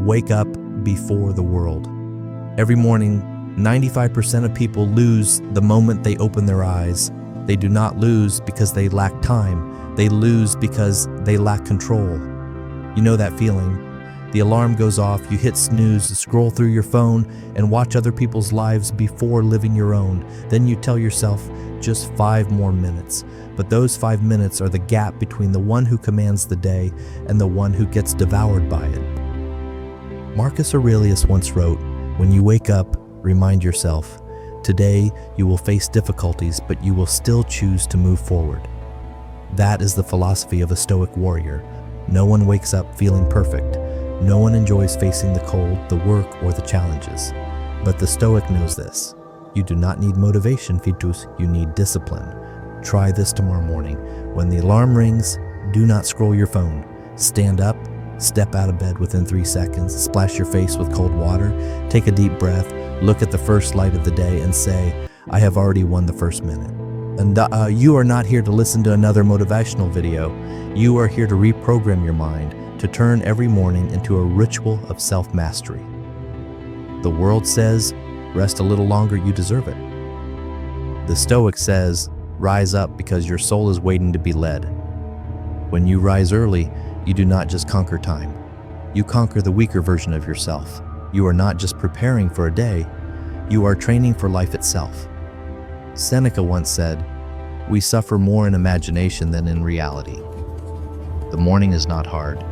wake up before the world. Every morning, 95% of people lose the moment they open their eyes. They do not lose because they lack time. They lose because they lack control. You know that feeling. The alarm goes off, you hit snooze, scroll through your phone, and watch other people's lives before living your own. Then you tell yourself, just 5 more minutes. But those 5 minutes are the gap between the one who commands the day and the one who gets devoured by it. Marcus Aurelius once wrote, "When you wake up, remind yourself, today you will face difficulties, but you will still choose to move forward." That is the philosophy of a Stoic warrior. No one wakes up feeling perfect. No one enjoys facing the cold, the work, or the challenges. But the Stoic knows this. You do not need motivation, Fitus, you need discipline. Try this tomorrow morning. When the alarm rings, do not scroll your phone. Stand up, step out of bed within 3 seconds, splash your face with cold water, take a deep breath, look at the first light of the day and say, I have already won the first minute. And you are not here to listen to another motivational video. You are here to reprogram your mind, to turn every morning into a ritual of self-mastery. The world says, rest a little longer, you deserve it. The Stoic says, rise up because your soul is waiting to be led. When you rise early, you do not just conquer time. You conquer the weaker version of yourself. You are not just preparing for a day, you are training for life itself. Seneca once said, we suffer more in imagination than in reality. The morning is not hard.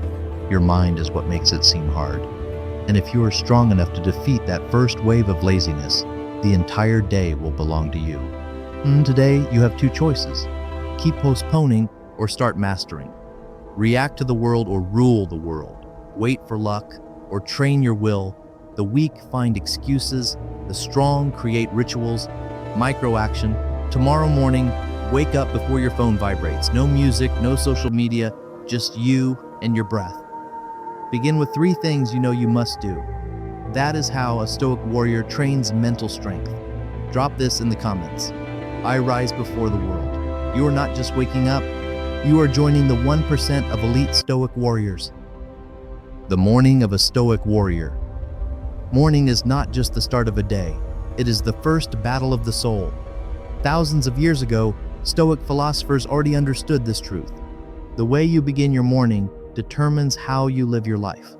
Your mind is what makes it seem hard. And if you are strong enough to defeat that first wave of laziness, the entire day will belong to you. Today, you have 2 choices. Keep postponing or start mastering. React to the world or rule the world. Wait for luck or train your will. The weak find excuses. The strong create rituals. Micro-action. Tomorrow morning, wake up before your phone vibrates. No music, no social media, just you and your breath. Begin with 3 things you know you must do. That is how a Stoic warrior trains mental strength. Drop this in the comments. I rise before the world. You are not just waking up, you are joining the 1% of elite Stoic warriors. The morning of a Stoic warrior. Morning is not just the start of a day. It is the first battle of the soul. Thousands of years ago, Stoic philosophers already understood this truth. The way you begin your morning determines how you live your life.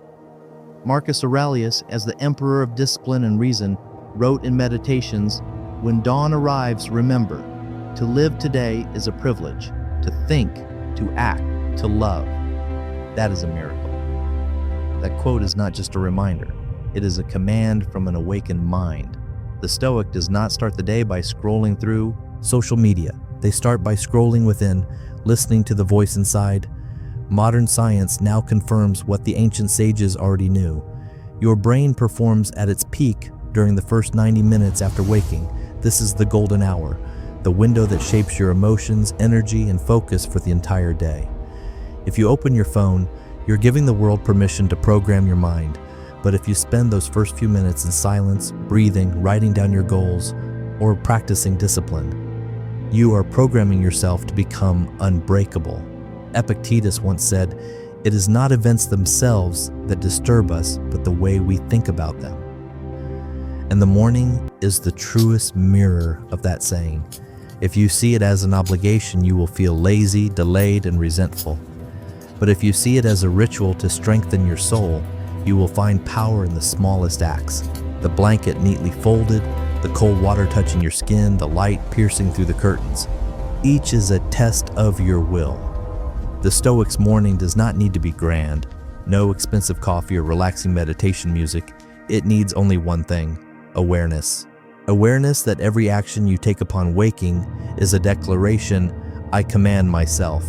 Marcus Aurelius, as the emperor of discipline and reason, wrote in Meditations, when dawn arrives, remember, to live today is a privilege, to think, to act, to love. That is a miracle. That quote is not just a reminder, it is a command from an awakened mind. The Stoic does not start the day by scrolling through social media. They start by scrolling within, listening to the voice inside. Modern science now confirms what the ancient sages already knew. Your brain performs at its peak during the first 90 minutes after waking. This is the golden hour, the window that shapes your emotions, energy, and focus for the entire day. If you open your phone, you're giving the world permission to program your mind. But if you spend those first few minutes in silence, breathing, writing down your goals, or practicing discipline, you are programming yourself to become unbreakable. Epictetus once said, it is not events themselves that disturb us, but the way we think about them. And the morning is the truest mirror of that saying. If you see it as an obligation, you will feel lazy, delayed, and resentful. But if you see it as a ritual to strengthen your soul, you will find power in the smallest acts. The blanket neatly folded, the cold water touching your skin, the light piercing through the curtains. Each is a test of your will. The Stoic's morning does not need to be grand. No expensive coffee or relaxing meditation music. It needs only one thing: awareness. Awareness that every action you take upon waking is a declaration, I command myself.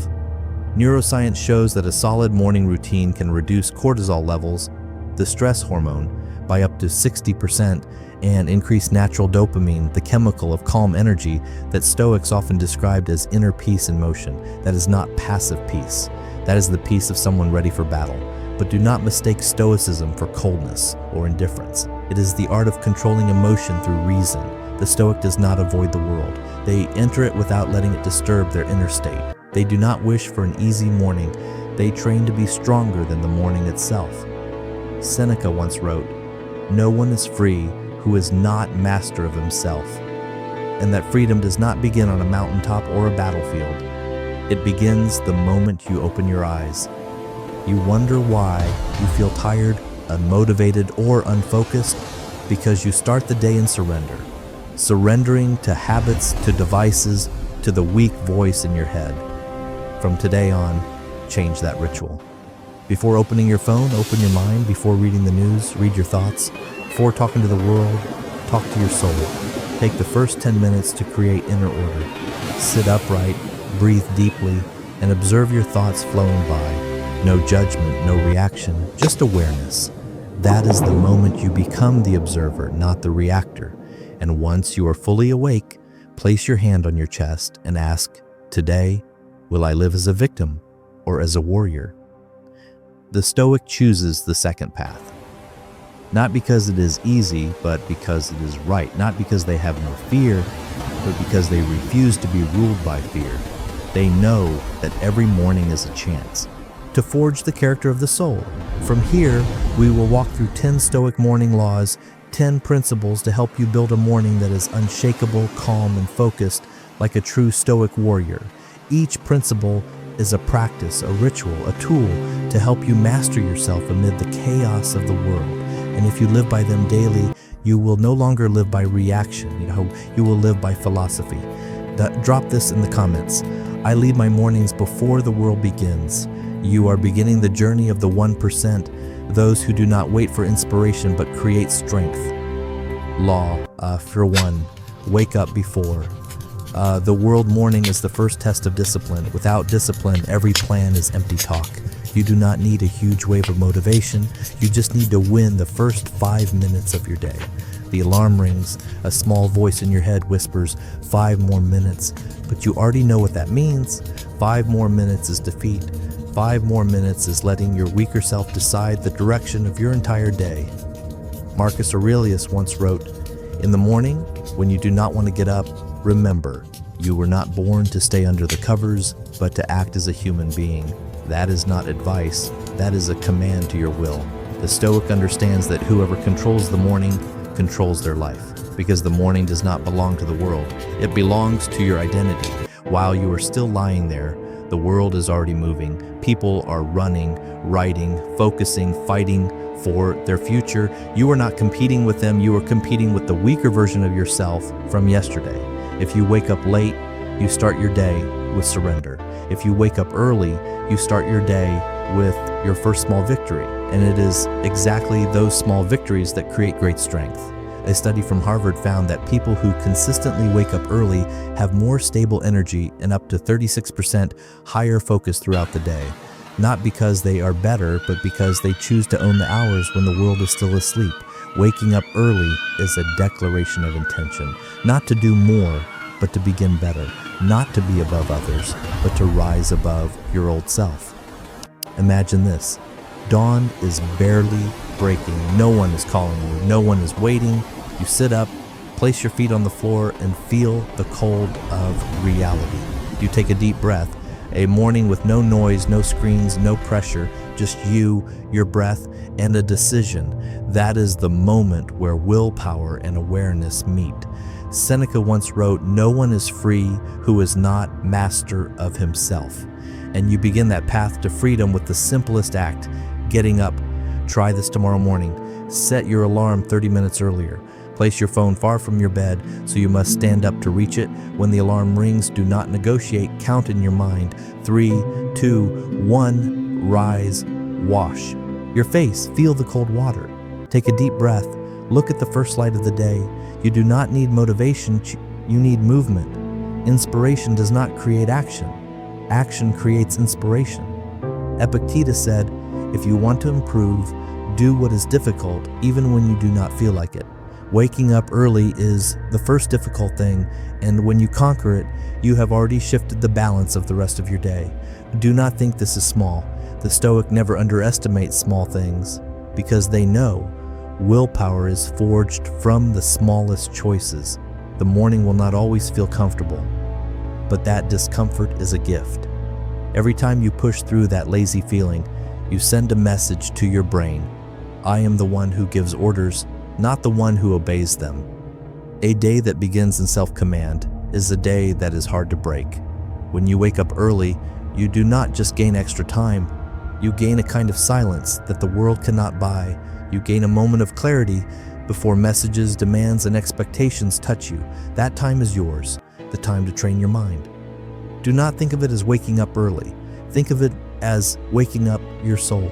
Neuroscience shows that a solid morning routine can reduce cortisol levels, the stress hormone, by up to 60% and increase natural dopamine, the chemical of calm energy that Stoics often described as inner peace in motion. That is not passive peace. That is the peace of someone ready for battle. But do not mistake Stoicism for coldness or indifference. It is the art of controlling emotion through reason. The Stoic does not avoid the world. They enter it without letting it disturb their inner state. They do not wish for an easy morning. They train to be stronger than the morning itself. Seneca once wrote, "No one is free who is not master of himself," and that freedom does not begin on a mountaintop or a battlefield. It begins the moment you open your eyes. You wonder why you feel tired, unmotivated, or unfocused because you start the day in surrender, surrendering to habits, to devices, to the weak voice in your head. From today on, change that ritual. Before opening your phone, open your mind. Before reading the news, read your thoughts. Before talking to the world, talk to your soul. Take the first 10 minutes to create inner order. Sit upright, breathe deeply, and observe your thoughts flowing by. No judgment, no reaction, just awareness. That is the moment you become the observer, not the reactor. And once you are fully awake, place your hand on your chest and ask, "Today, will I live as a victim or as a warrior?" The Stoic chooses the second path. Not because it is easy, but because it is right. Not because they have no fear, but because they refuse to be ruled by fear. They know that every morning is a chance to forge the character of the soul. From here, we will walk through 10 Stoic morning laws, 10 principles to help you build a morning that is unshakable, calm, and focused like a true Stoic warrior. Each principle is a practice, a ritual, a tool to help you master yourself amid the chaos of the world. And if you live by them daily, you will no longer live by reaction. You will live by philosophy. Drop this in the comments. I lead my mornings before the world begins. You are beginning the journey of the 1%, those who do not wait for inspiration but create strength. Law, for one, wake up before. The world morning is the first test of discipline. Without discipline, every plan is empty talk. You do not need a huge wave of motivation. You just need to win the first 5 minutes of your day. The alarm rings. A small voice in your head whispers, 5 more minutes. But you already know what that means. 5 more minutes is defeat. 5 more minutes is letting your weaker self decide the direction of your entire day. Marcus Aurelius once wrote, "In the morning, when you do not want to get up, remember, you were not born to stay under the covers, but to act as a human being." That is not advice, that is a command to your will. The Stoic understands that whoever controls the morning controls their life, because the morning does not belong to the world. It belongs to your identity. While you are still lying there, the world is already moving. People are running, writing, focusing, fighting for their future. You are not competing with them, you are competing with the weaker version of yourself from yesterday. If you wake up late, you start your day with surrender. If you wake up early, you start your day with your first small victory. And it is exactly those small victories that create great strength. A study from Harvard found that people who consistently wake up early have more stable energy and up to 36% higher focus throughout the day. Not because they are better, but because they choose to own the hours when the world is still asleep. Waking up early is a declaration of intention, not to do more, but to begin better, not to be above others, but to rise above your old self. Imagine this. Dawn is barely breaking. No one is calling you. No one is waiting. You sit up, place your feet on the floor, and feel the cold of reality. You take a deep breath. A morning with no noise, no screens, no pressure, just you, your breath, and a decision. That is the moment where willpower and awareness meet. Seneca once wrote, "No one is free who is not master of himself." And you begin that path to freedom with the simplest act, getting up. Try this tomorrow morning. Set your alarm 30 minutes earlier. Place your phone far from your bed, so you must stand up to reach it. When the alarm rings, do not negotiate. Count in your mind. 3, 2, 1, rise, wash your face. Feel the cold water. Take a deep breath. Look at the first light of the day. You do not need motivation, you need movement. Inspiration does not create action. Action creates inspiration. Epictetus said, "If you want to improve, do what is difficult, even when you do not feel like it." Waking up early is the first difficult thing, and when you conquer it, you have already shifted the balance of the rest of your day. Do not think this is small. The Stoic never underestimates small things, because they know willpower is forged from the smallest choices. The morning will not always feel comfortable, but that discomfort is a gift. Every time you push through that lazy feeling, you send a message to your brain. I am the one who gives orders, not the one who obeys them. A day that begins in self-command is a day that is hard to break. When you wake up early, you do not just gain extra time. You gain a kind of silence that the world cannot buy. You gain a moment of clarity before messages, demands, and expectations touch you. That time is yours, the time to train your mind. Do not think of it as waking up early. Think of it as waking up your soul.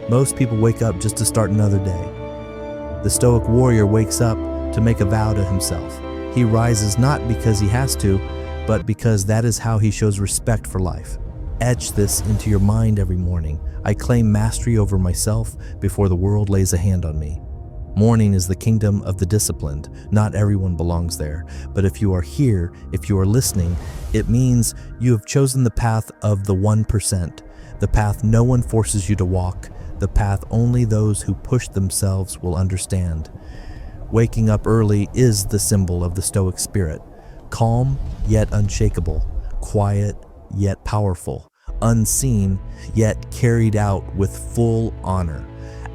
Most people wake up just to start another day. The Stoic warrior wakes up to make a vow to himself. He rises not because he has to, but because that is how he shows respect for life. Etch this into your mind every morning. I claim mastery over myself before the world lays a hand on me. Morning is the kingdom of the disciplined. Not everyone belongs there. But if you are here, if you are listening, it means you have chosen the path of the 1%, the path no one forces you to walk, the path only those who push themselves will understand. Waking up early is the symbol of the Stoic spirit. Calm, yet unshakable. Quiet, yet powerful. Unseen, yet carried out with full honor.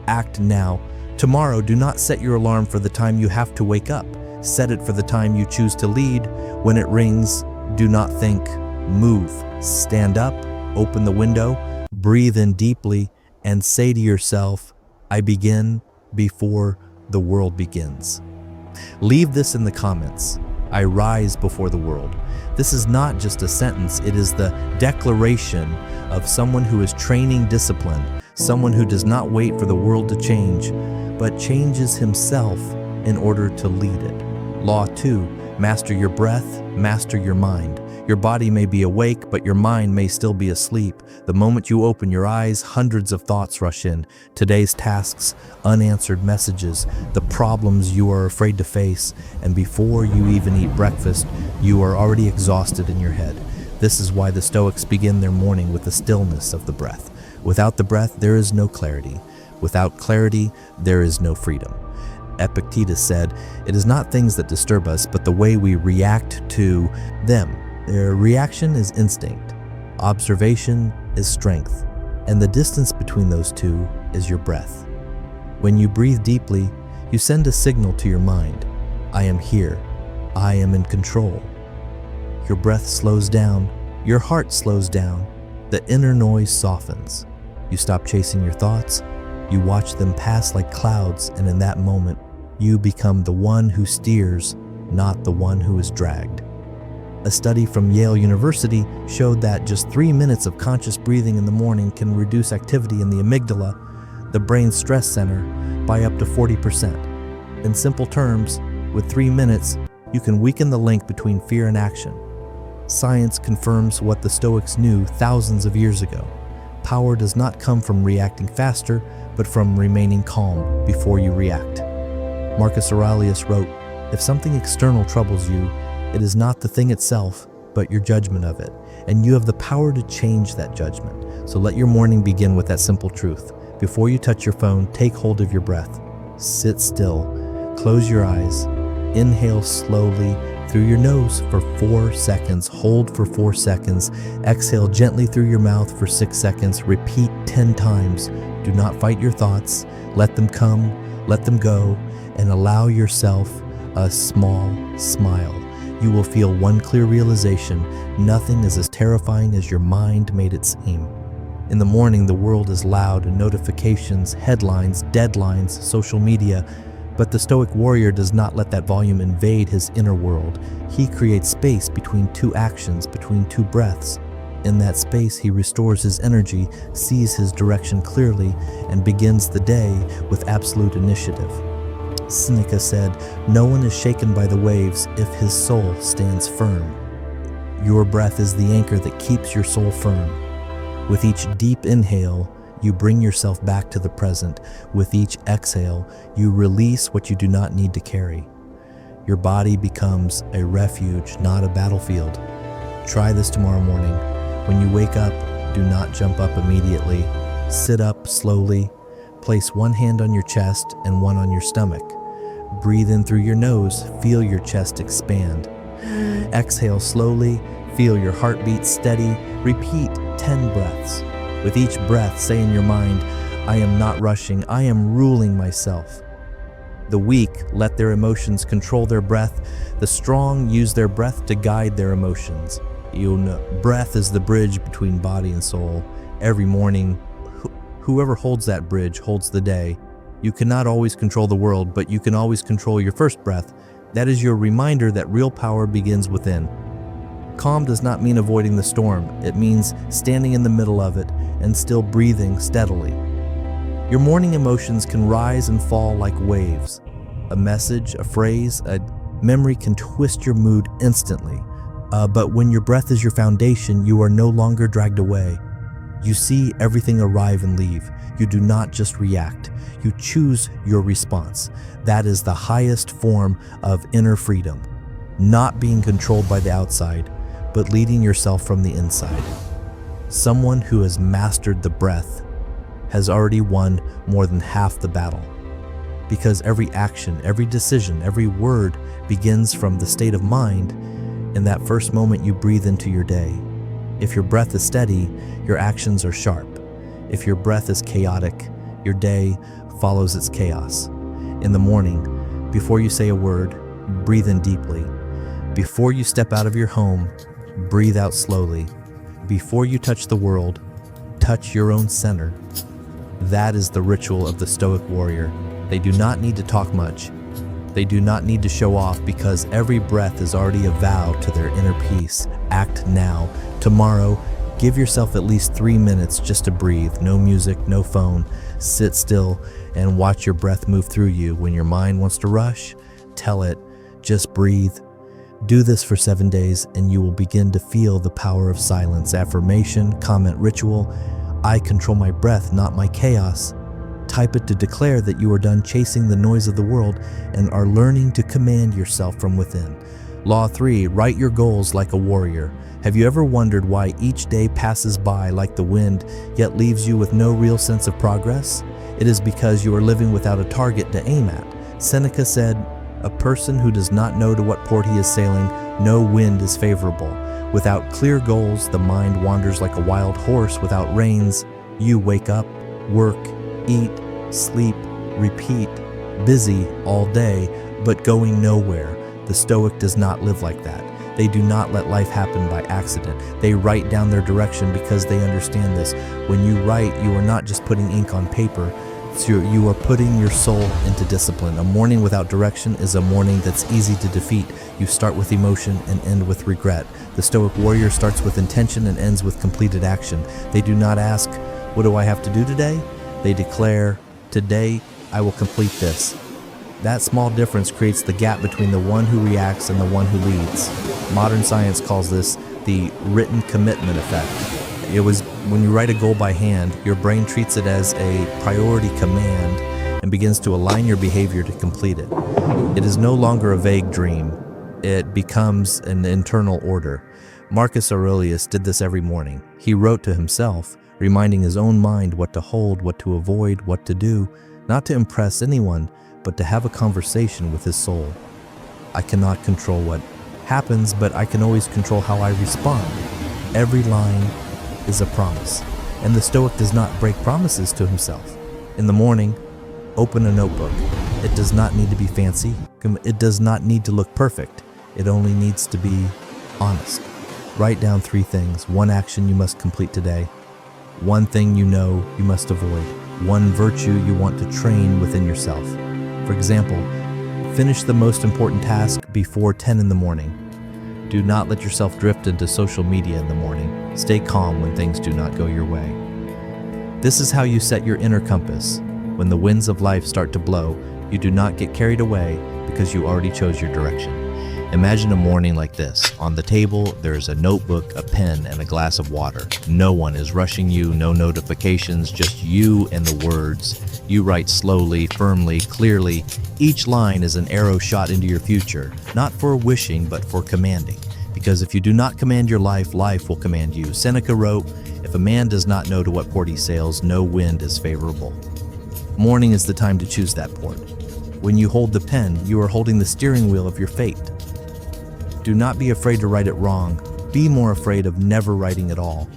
Act now. Tomorrow, do not set your alarm for the time you have to wake up. Set it for the time you choose to lead. When it rings, do not think. Move. Stand up, open the window, breathe in deeply, and say to yourself, I begin before the world begins. Leave this in the comments. I rise before the world. This is not just a sentence, it is the declaration of someone who is training discipline, someone who does not wait for the world to change, but changes himself in order to lead it. Law 2, master your breath, master your mind. Your body may be awake, but your mind may still be asleep. The moment you open your eyes, hundreds of thoughts rush in. Today's tasks, unanswered messages, the problems you are afraid to face, and before you even eat breakfast, you are already exhausted in your head. This is why the Stoics begin their morning with the stillness of the breath. Without the breath, there is no clarity. Without clarity, there is no freedom. Epictetus said, it is not things that disturb us, but the way we react to them. Their reaction is instinct, observation is strength, and the distance between those two is your breath. When you breathe deeply, you send a signal to your mind. I am here. I am in control. Your breath slows down. Your heart slows down. The inner noise softens. You stop chasing your thoughts. You watch them pass like clouds, and in that moment, you become the one who steers, not the one who is dragged. A study from Yale University showed that just 3 minutes of conscious breathing in the morning can reduce activity in the amygdala, the brain's stress center, by up to 40%. In simple terms, with 3 minutes, you can weaken the link between fear and action. Science confirms what the Stoics knew thousands of years ago. Power does not come from reacting faster, but from remaining calm before you react. Marcus Aurelius wrote, if something external troubles you, it is not the thing itself, but your judgment of it, and you have the power to change that judgment. So let your morning begin with that simple truth. Before you touch your phone, take hold of your breath. Sit still, close your eyes, inhale slowly through your nose for 4 seconds, hold for 4 seconds, exhale gently through your mouth for 6 seconds, repeat 10 times. Do not fight your thoughts, let them come, let them go, and allow yourself a small smile. You will feel one clear realization: nothing is as terrifying as your mind made it seem. In the morning, the world is loud, notifications, headlines, deadlines, social media, but the Stoic warrior does not let that volume invade his inner world. He creates space between 2 actions, between 2 breaths. In that space, he restores his energy, sees his direction clearly, and begins the day with absolute initiative. Seneca said, no one is shaken by the waves if his soul stands firm. Your breath is the anchor that keeps your soul firm. With each deep inhale, you bring yourself back to the present. With each exhale, you release what you do not need to carry. Your body becomes a refuge, not a battlefield. Try this tomorrow morning. When you wake up, do not jump up immediately. Sit up slowly. Place one hand on your chest and one on your stomach. Breathe in through your nose, feel your chest expand. Exhale slowly, feel your heartbeat steady. Repeat 10 breaths. With each breath, say in your mind, I am not rushing, I am ruling myself. The weak let their emotions control their breath. The strong use their breath to guide their emotions. You know, breath is the bridge between body and soul. Every morning, whoever holds that bridge holds the day. You cannot always control the world, but you can always control your first breath. That is your reminder that real power begins within. Calm does not mean avoiding the storm. It means standing in the middle of it and still breathing steadily. Your morning emotions can rise and fall like waves. A message, a phrase, a memory can twist your mood instantly. But when your breath is your foundation, you are no longer dragged away. You see everything arrive and leave. You do not just react. You choose your response. That is the highest form of inner freedom. Not being controlled by the outside, but leading yourself from the inside. Someone who has mastered the breath has already won more than half the battle. Because every action, every decision, every word begins from the state of mind in that first moment you breathe into your day. If your breath is steady, your actions are sharp. If your breath is chaotic, your day follows its chaos. In the morning, before you say a word, breathe in deeply. Before you step out of your home, breathe out slowly. Before you touch the world, touch your own center. That is the ritual of the Stoic warrior. They do not need to talk much. They do not need to show off because every breath is already a vow to their inner peace. Act now. Tomorrow, give yourself at least 3 minutes just to breathe. No music, no phone. Sit still and watch your breath move through you. When your mind wants to rush, tell it, just breathe. Do this for 7 days and you will begin to feel the power of silence. Affirmation, comment, ritual. I control my breath, not my chaos. Type it to declare that you are done chasing the noise of the world and are learning to command yourself from within. Law 3, write your goals like a warrior. Have you ever wondered why each day passes by like the wind, yet leaves you with no real sense of progress? It is because you are living without a target to aim at. Seneca said, "A person who does not know to what port he is sailing, no wind is favorable." Without clear goals, the mind wanders like a wild horse without reins. You wake up, work, eat, sleep, repeat, busy all day, but going nowhere. The Stoic does not live like that. They do not let life happen by accident. They write down their direction because they understand this. When you write, you are not just putting ink on paper. You are putting your soul into discipline. A morning without direction is a morning that's easy to defeat. You start with emotion and end with regret. The Stoic warrior starts with intention and ends with completed action. They do not ask, "What do I have to do today?" They declare, "Today I will complete this." That small difference creates the gap between the one who reacts and the one who leads. Modern science calls this the written commitment effect. It was when you write a goal by hand, your brain treats it as a priority command and begins to align your behavior to complete it. It is no longer a vague dream. It becomes an internal order. Marcus Aurelius did this every morning. He wrote to himself, reminding his own mind what to hold, what to avoid, what to do, not to impress anyone, but to have a conversation with his soul. I cannot control what happens, but I can always control how I respond. Every line is a promise, and the Stoic does not break promises to himself. In the morning, open a notebook. It does not need to be fancy. It does not need to look perfect. It only needs to be honest. Write down 3 things. 1 action you must complete today. 1 thing you know you must avoid. 1 virtue you want to train within yourself. For example, finish the most important task before 10 in the morning. Do not let yourself drift into social media in the morning. Stay calm when things do not go your way. This is how you set your inner compass. When the winds of life start to blow, you do not get carried away because you already chose your direction. Imagine a morning like this. On the table, there's a notebook, a pen, and a glass of water. No one is rushing you, no notifications, just you and the words. You write slowly, firmly, clearly. Each line is an arrow shot into your future, not for wishing, but for commanding. Because if you do not command your life, life will command you. Seneca wrote, "If a man does not know to what port he sails, no wind is favorable." Morning is the time to choose that port. When you hold the pen, you are holding the steering wheel of your fate. Do not be afraid to write it wrong. Be more afraid of never writing at all.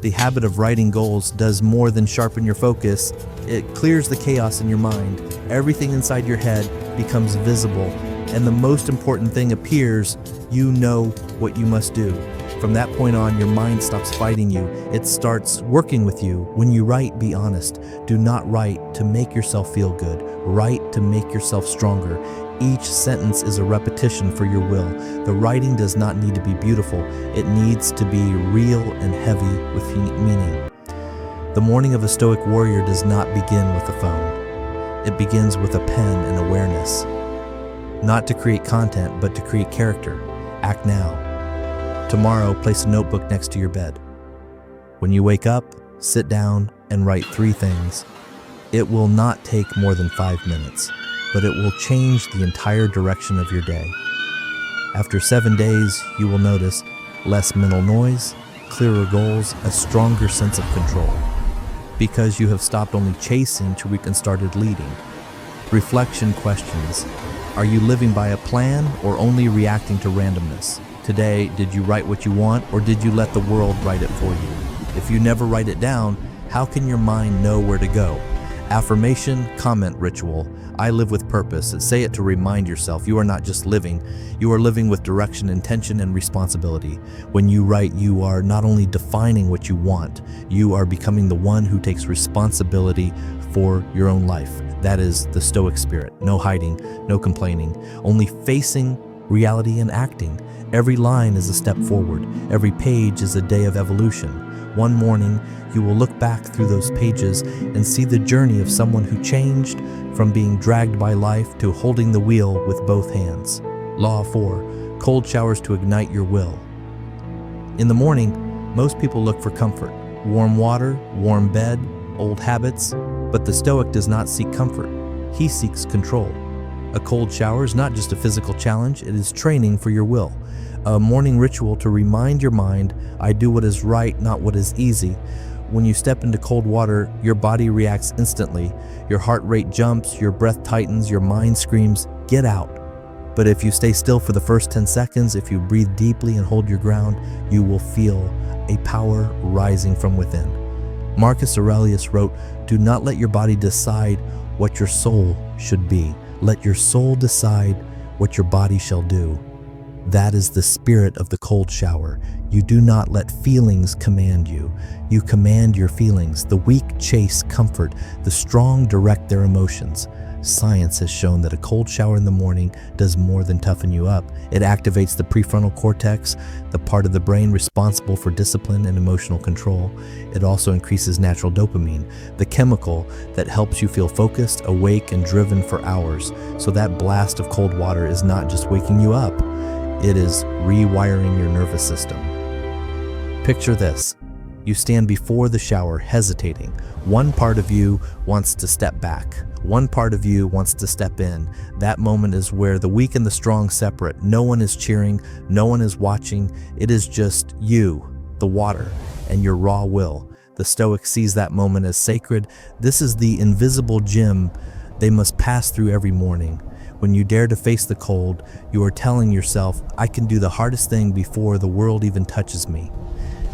The habit of writing goals does more than sharpen your focus. It clears the chaos in your mind. Everything inside your head becomes visible, and the most important thing appears. You know what you must do. From that point on, your mind stops fighting you. It starts working with you. When you write, be honest. Do not write to make yourself feel good. Write to make yourself stronger. Each sentence is a repetition for your will. The writing does not need to be beautiful. It needs to be real and heavy with meaning. The morning of a Stoic warrior does not begin with a phone. It begins with a pen and awareness. Not to create content, but to create character. Act now. Tomorrow, place a notebook next to your bed. When you wake up, sit down and write 3 things. It will not take more than 5 minutes, but it will change the entire direction of your day. After 7 days, you will notice less mental noise, clearer goals, a stronger sense of control. Because you have stopped only chasing and started leading. Reflection questions. Are you living by a plan or only reacting to randomness? Today, did you write what you want, or did you let the world write it for you? If you never write it down, how can your mind know where to go? Affirmation, comment ritual. I live with purpose. Say it to remind yourself you are not just living, you are living with direction, intention, and responsibility. When you write, you are not only defining what you want, you are becoming the one who takes responsibility for your own life. That is the Stoic spirit. No hiding, no complaining, only facing reality and acting. Every line is a step forward. Every page is a day of evolution. One morning, you will look back through those pages and see the journey of someone who changed from being dragged by life to holding the wheel with both hands. Law 4. Cold showers to ignite your will. In the morning, most people look for comfort. Warm water, warm bed, old habits. But the Stoic does not seek comfort. He seeks control. A cold shower is not just a physical challenge, it is training for your will. A morning ritual to remind your mind, I do what is right, not what is easy. When you step into cold water, your body reacts instantly. Your heart rate jumps, your breath tightens, your mind screams, get out. But if you stay still for the first 10 seconds, if you breathe deeply and hold your ground, you will feel a power rising from within. Marcus Aurelius wrote, do not let your body decide what your soul should be. Let your soul decide what your body shall do. That is the spirit of the cold shower. You do not let feelings command you. You command your feelings. The weak chase comfort. The strong direct their emotions. Science has shown that a cold shower in the morning does more than toughen you up. It activates the prefrontal cortex, the part of the brain responsible for discipline and emotional control. It also increases natural dopamine, the chemical that helps you feel focused, awake, and driven for hours. So that blast of cold water is not just waking you up, it is rewiring your nervous system. Picture this. You stand before the shower hesitating. One part of you wants to step back. One part of you wants to step in. That moment is where the weak and the strong separate. No one is cheering. No one is watching. It is just you, the water, and your raw will. The Stoic sees that moment as sacred. This is the invisible gym they must pass through every morning. When you dare to face the cold, you are telling yourself, I can do the hardest thing before the world even touches me.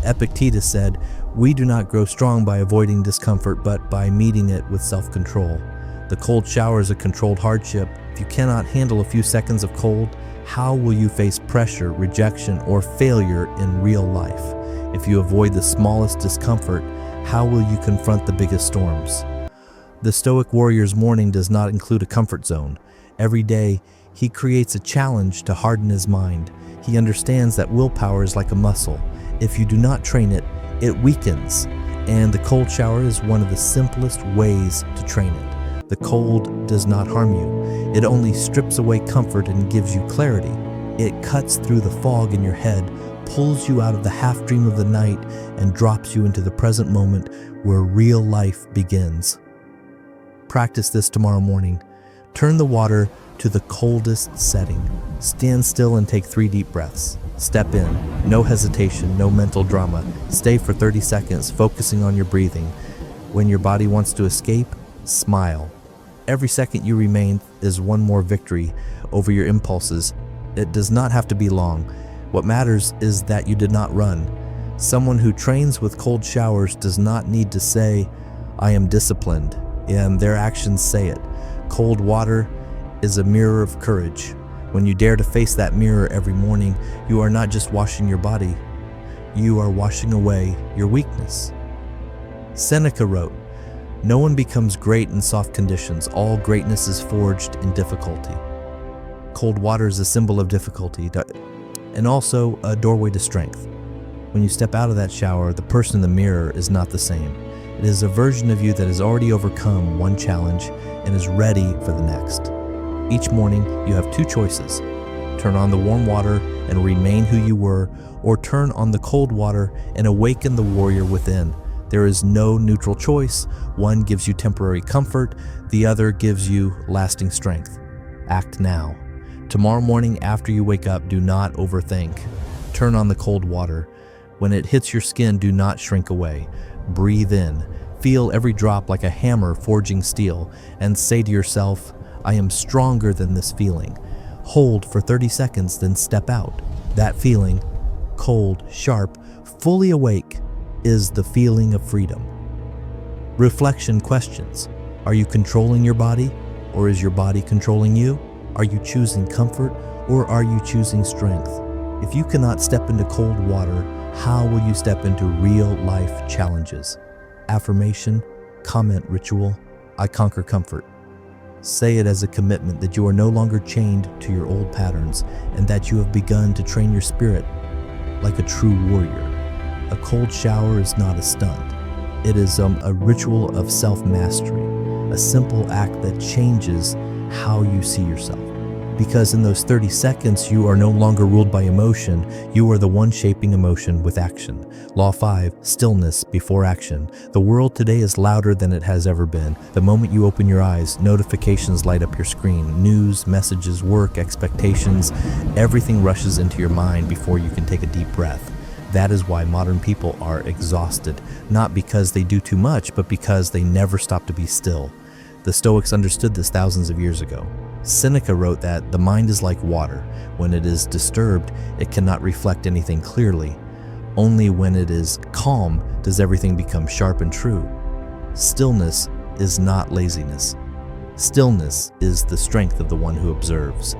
Epictetus said, we do not grow strong by avoiding discomfort, but by meeting it with self-control. The cold shower is a controlled hardship. If you cannot handle a few seconds of cold, how will you face pressure, rejection, or failure in real life? If you avoid the smallest discomfort, how will you confront the biggest storms? The Stoic warrior's morning does not include a comfort zone. Every day, he creates a challenge to harden his mind. He understands that willpower is like a muscle. If you do not train it, it weakens. And the cold shower is one of the simplest ways to train it. The cold does not harm you. It only strips away comfort and gives you clarity. It cuts through the fog in your head, pulls you out of the half dream of the night, and drops you into the present moment where real life begins. Practice this tomorrow morning. Turn the water to the coldest setting. Stand still and take 3 deep breaths. Step in. No hesitation, no mental drama. Stay for 30 seconds, focusing on your breathing. When your body wants to escape, smile. Every second you remain is one more victory over your impulses. It does not have to be long. What matters is that you did not run. Someone who trains with cold showers does not need to say, I am disciplined. and their actions say it. Cold water is a mirror of courage. When you dare to face that mirror every morning, you are not just washing your body, you are washing away your weakness. Seneca wrote, "No one becomes great in soft conditions. All greatness is forged in difficulty." Cold water is a symbol of difficulty and also a doorway to strength. When you step out of that shower, the person in the mirror is not the same. It is a version of you that has already overcome one challenge and is ready for the next. Each morning, you have two choices: turn on the warm water and remain who you were, or turn on the cold water and awaken the warrior within. There is no neutral choice. One gives you temporary comfort, the other gives you lasting strength. Act now. Tomorrow morning after you wake up, do not overthink. Turn on the cold water. When it hits your skin, do not shrink away. Breathe in. Feel every drop like a hammer forging steel, and say to yourself, "I am stronger than this feeling." Hold for 30 seconds, then step out. That feeling, cold, sharp, fully awake, is the feeling of freedom. Reflection questions. Are you controlling your body, or is your body controlling you? Are you choosing comfort, or are you choosing strength? If you cannot step into cold water, how will you step into real life challenges? Affirmation, comment ritual, I conquer comfort. Say it as a commitment that you are no longer chained to your old patterns and that you have begun to train your spirit like a true warrior. A cold shower is not a stunt. It is a ritual of self-mastery, a simple act that changes how you see yourself. Because in those 30 seconds, you are no longer ruled by emotion, you are the one shaping emotion with action. Law 5, stillness before action. The world today is louder than it has ever been. The moment you open your eyes, notifications light up your screen. News, messages, work, expectations, everything rushes into your mind before you can take a deep breath. That is why modern people are exhausted, not because they do too much, but because they never stop to be still. The Stoics understood this thousands of years ago. Seneca wrote that the mind is like water. When it is disturbed, it cannot reflect anything clearly. Only when it is calm does everything become sharp and true. Stillness is not laziness. Stillness is the strength of the one who observes.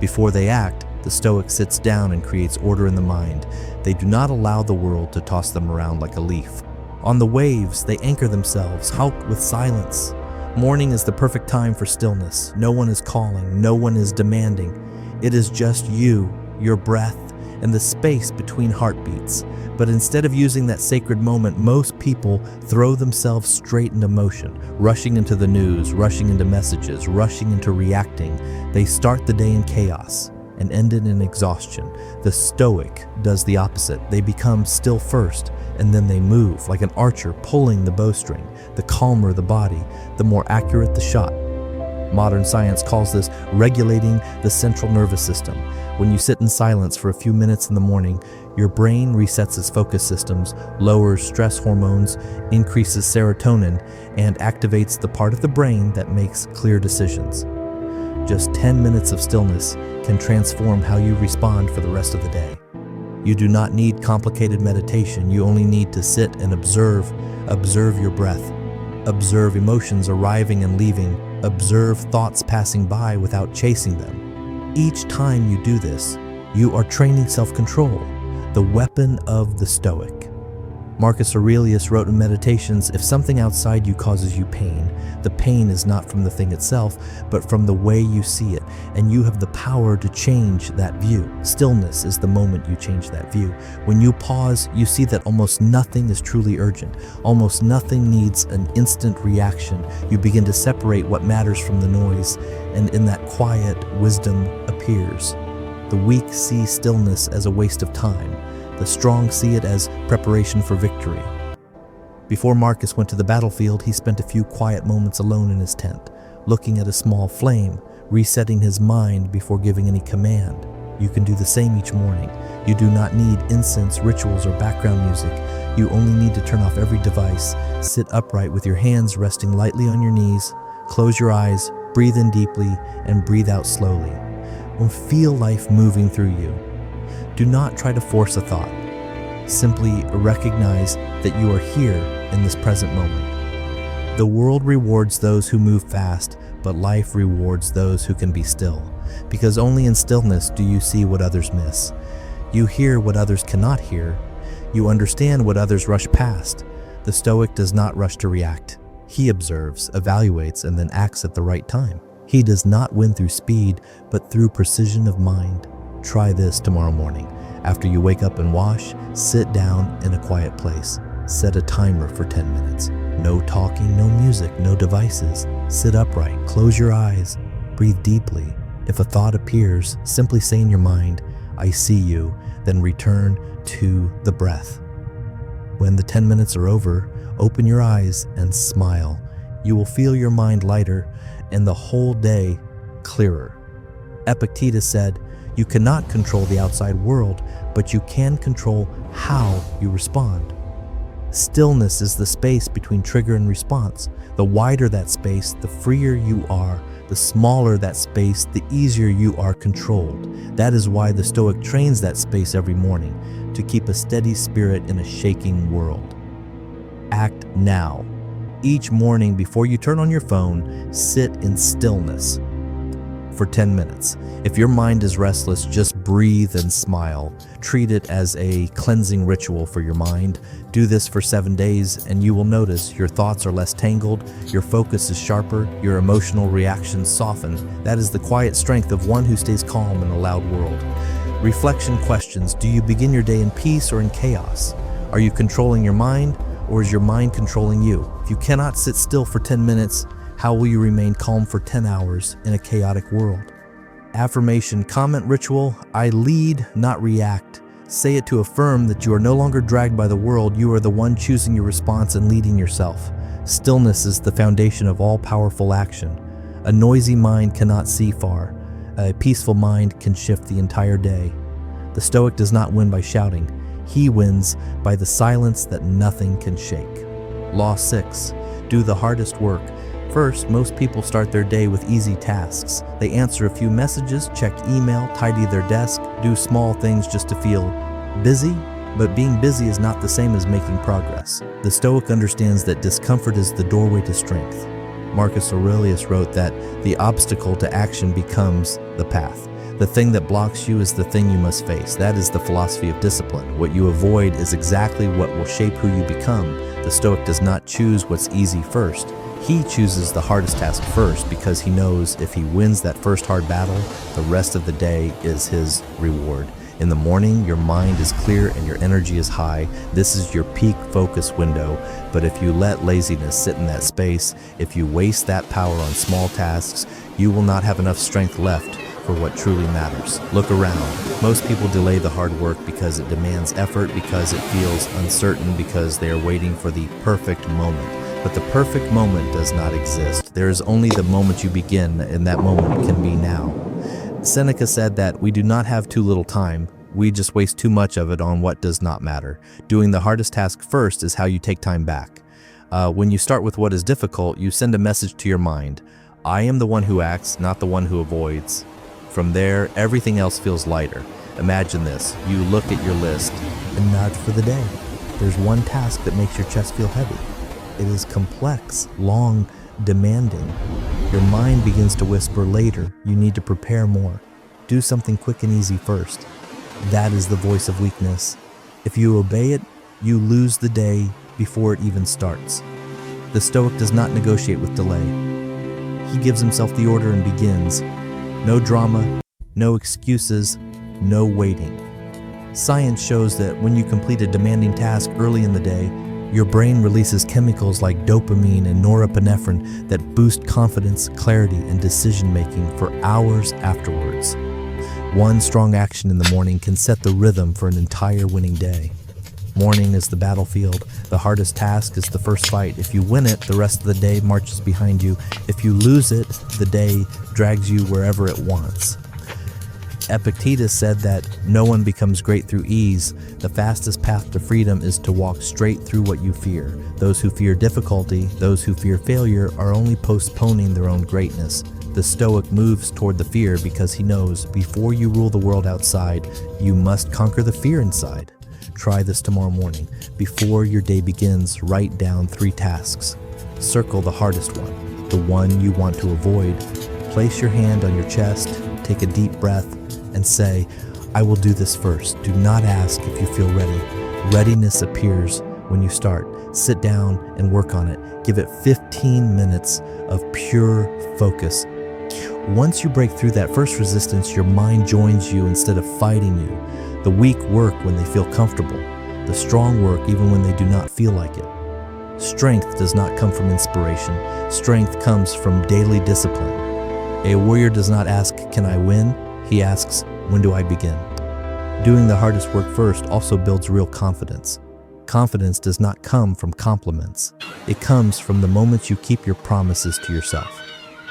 Before they act, the Stoic sits down and creates order in the mind. They do not allow the world to toss them around like a leaf. On the waves, they anchor themselves, hulk with silence. Morning is the perfect time for stillness. No one is calling, no one is demanding. It is just you, your breath, and the space between heartbeats. But instead of using that sacred moment, most people throw themselves straight into motion, rushing into the news, rushing into messages, rushing into reacting. They start the day in chaos and end it in exhaustion. The Stoic does the opposite. They become still first, and then they move like an archer pulling the bowstring. The calmer the body, the more accurate the shot. Modern science calls this regulating the central nervous system. When you sit in silence for a few minutes in the morning, your brain resets its focus systems, lowers stress hormones, increases serotonin, and activates the part of the brain that makes clear decisions. Just 10 minutes of stillness can transform how you respond for the rest of the day. You do not need complicated meditation. You only need to sit and observe. Observe your breath. Observe emotions arriving and leaving. Observe thoughts passing by without chasing them. Each time you do this, you are training self-control, the weapon of the Stoic. Marcus Aurelius wrote in Meditations, if something outside you causes you pain, the pain is not from the thing itself, but from the way you see it, and you have the power to change that view. Stillness is the moment you change that view. When you pause, you see that almost nothing is truly urgent. Almost nothing needs an instant reaction. You begin to separate what matters from the noise, and in that quiet, wisdom appears. The weak see stillness as a waste of time. The strong see it as preparation for victory. Before Marcus went to the battlefield, he spent a few quiet moments alone in his tent, looking at a small flame, resetting his mind before giving any command. You can do the same each morning. You do not need incense, rituals, or background music. You only need to turn off every device. Sit upright with your hands resting lightly on your knees. Close your eyes, breathe in deeply, and breathe out slowly. Feel life moving through you. Do not try to force a thought. Simply recognize that you are here in this present moment. The world rewards those who move fast, but life rewards those who can be still, because only in stillness do you see what others miss. You hear what others cannot hear. You understand what others rush past. The Stoic does not rush to react. He observes, evaluates, and then acts at the right time. He does not win through speed, but through precision of mind. Try this tomorrow morning. After you wake up and wash, sit down in a quiet place. Set a timer for 10 minutes. No talking, no music, no devices. Sit upright, close your eyes, breathe deeply. If a thought appears, simply say in your mind, "I see you," then return to the breath. When the 10 minutes are over, open your eyes and smile. You will feel your mind lighter and the whole day clearer. Epictetus said, "You cannot control the outside world, but you can control how you respond." Stillness is the space between trigger and response. The wider that space, the freer you are. The smaller that space, the easier you are controlled. That is why the Stoic trains that space every morning, to keep a steady spirit in a shaking world. Act now. Each morning before you turn on your phone, sit in stillness for 10 minutes. If your mind is restless, just breathe and smile. Treat it as a cleansing ritual for your mind. Do this for 7 days and you will notice your thoughts are less tangled, your focus is sharper, your emotional reactions soften. That is the quiet strength of one who stays calm in a loud world. Reflection questions: do you begin your day in peace or in chaos? Are you controlling your mind, or is your mind controlling you? If you cannot sit still for 10 minutes, how will you remain calm for 10 hours in a chaotic world? Affirmation comment ritual: I lead, not react. Say it to affirm that you are no longer dragged by the world, you are the one choosing your response and leading yourself. Stillness is the foundation of all powerful action. A noisy mind cannot see far. A peaceful mind can shift the entire day. The Stoic does not win by shouting. He wins by the silence that nothing can shake. Law 6. Do the hardest work. First, most people start their day with easy tasks. They answer a few messages, check email, tidy their desk, do small things just to feel busy. But being busy is not the same as making progress. The Stoic understands that discomfort is the doorway to strength. Marcus Aurelius wrote that the obstacle to action becomes the path. The thing that blocks you is the thing you must face. That is the philosophy of discipline. What you avoid is exactly what will shape who you become. The Stoic does not choose what's easy first. He chooses the hardest task first because he knows if he wins that first hard battle, the rest of the day is his reward. In the morning, your mind is clear and your energy is high. This is your peak focus window. But if you let laziness sit in that space, if you waste that power on small tasks, you will not have enough strength left for what truly matters. Look around. Most people delay the hard work because it demands effort, because it feels uncertain, because they are waiting for the perfect moment. But the perfect moment does not exist. There is only the moment you begin, and that moment can be now. Seneca said that we do not have too little time. We just waste too much of it on what does not matter. Doing the hardest task first is how you take time back. When you start with what is difficult, you send a message to your mind. I am the one who acts, not the one who avoids. From there, everything else feels lighter. Imagine this. You look at your list and nudge for the day. There's one task that makes your chest feel heavy. It is complex, long, demanding. Your mind begins to whisper later, you need to prepare more. Do something quick and easy first. That is the voice of weakness. If you obey it, you lose the day before it even starts. The Stoic does not negotiate with delay. He gives himself the order and begins. No drama, no excuses, no waiting. Science shows that when you complete a demanding task early in the day, your brain releases chemicals like dopamine and norepinephrine that boost confidence, clarity, and decision-making for hours afterwards. One strong action in the morning can set the rhythm for an entire winning day. Morning is the battlefield. The hardest task is the first fight. If you win it, the rest of the day marches behind you. If you lose it, the day drags you wherever it wants. Epictetus said that no one becomes great through ease. The fastest path to freedom is to walk straight through what you fear. Those who fear difficulty, those who fear failure, are only postponing their own greatness. The Stoic moves toward the fear because he knows before you rule the world outside, you must conquer the fear inside. Try this tomorrow morning. Before your day begins, write down 3 tasks. Circle the hardest one, the one you want to avoid. Place your hand on your chest, take a deep breath, and say, I will do this first. Do not ask if you feel ready. Readiness appears when you start. Sit down and work on it. Give it 15 minutes of pure focus. Once you break through that first resistance, your mind joins you instead of fighting you. The weak work when they feel comfortable. The strong work even when they do not feel like it. Strength does not come from inspiration. Strength comes from daily discipline. A warrior does not ask, can I win? He asks, when do I begin? Doing the hardest work first also builds real confidence. Confidence does not come from compliments. It comes from the moments you keep your promises to yourself.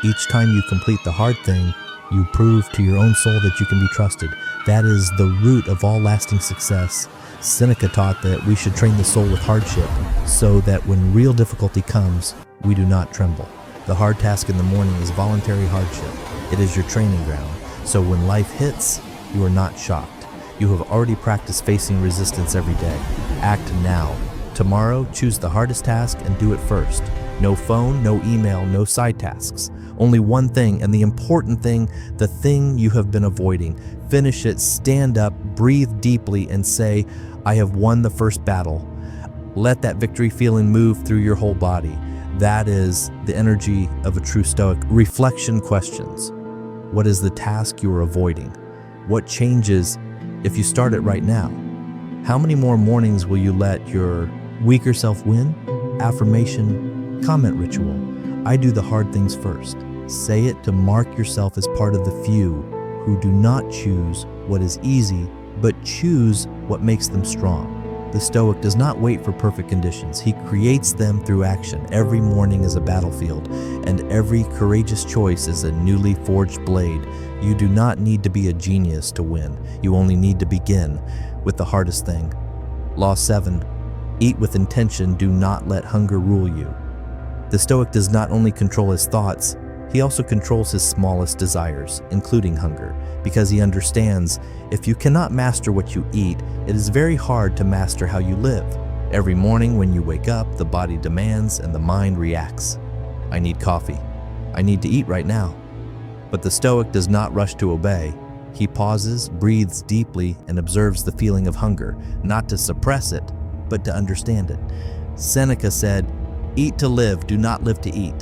Each time you complete the hard thing, you prove to your own soul that you can be trusted. That is the root of all lasting success. Seneca taught that we should train the soul with hardship so that when real difficulty comes, we do not tremble. The hard task in the morning is voluntary hardship. It is your training ground. So when life hits, you are not shocked. You have already practiced facing resistance every day. Act now. Tomorrow, choose the hardest task and do it first. No phone, no email, no side tasks. Only one thing, and the important thing, the thing you have been avoiding. Finish it, stand up, breathe deeply, and say, I have won the first battle. Let that victory feeling move through your whole body. That is the energy of a true Stoic. Reflection questions. What is the task you are avoiding? What changes if you start it right now? How many more mornings will you let your weaker self win? Affirmation, comment ritual. I do the hard things first. Say it to mark yourself as part of the few who do not choose what is easy, but choose what makes them strong. The Stoic does not wait for perfect conditions. He creates them through action. Every morning is a battlefield, and every courageous choice is a newly forged blade. You do not need to be a genius to win. You only need to begin with the hardest thing. Law 7. Eat with intention. Do not let hunger rule you. The Stoic does not only control his thoughts, he also controls his smallest desires, including hunger, because he understands if you cannot master what you eat, it is very hard to master how you live. Every morning when you wake up, the body demands and the mind reacts. I need coffee. I need to eat right now. But the Stoic does not rush to obey. He pauses, breathes deeply, and observes the feeling of hunger, not to suppress it, but to understand it. Seneca said, eat to live, do not live to eat.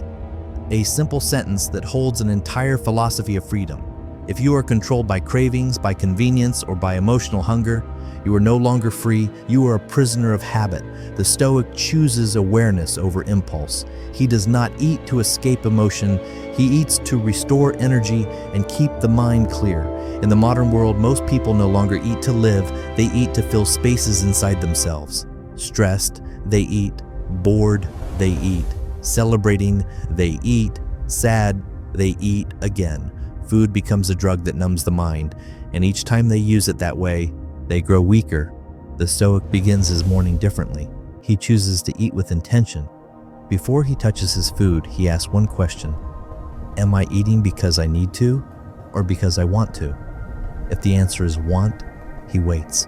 A simple sentence that holds an entire philosophy of freedom. If you are controlled by cravings, by convenience, or by emotional hunger, you are no longer free. You are a prisoner of habit. The Stoic chooses awareness over impulse. He does not eat to escape emotion. He eats to restore energy and keep the mind clear. In the modern world, most people no longer eat to live. They eat to fill spaces inside themselves. Stressed, they eat. Bored, they eat. Celebrating, they eat. Sad, they eat again. Food becomes a drug that numbs the mind, and each time they use it that way, they grow weaker. The Stoic begins his morning differently. He chooses to eat with intention. Before he touches his food, he asks one question: am I eating because I need to, or because I want to? If the answer is want, he waits.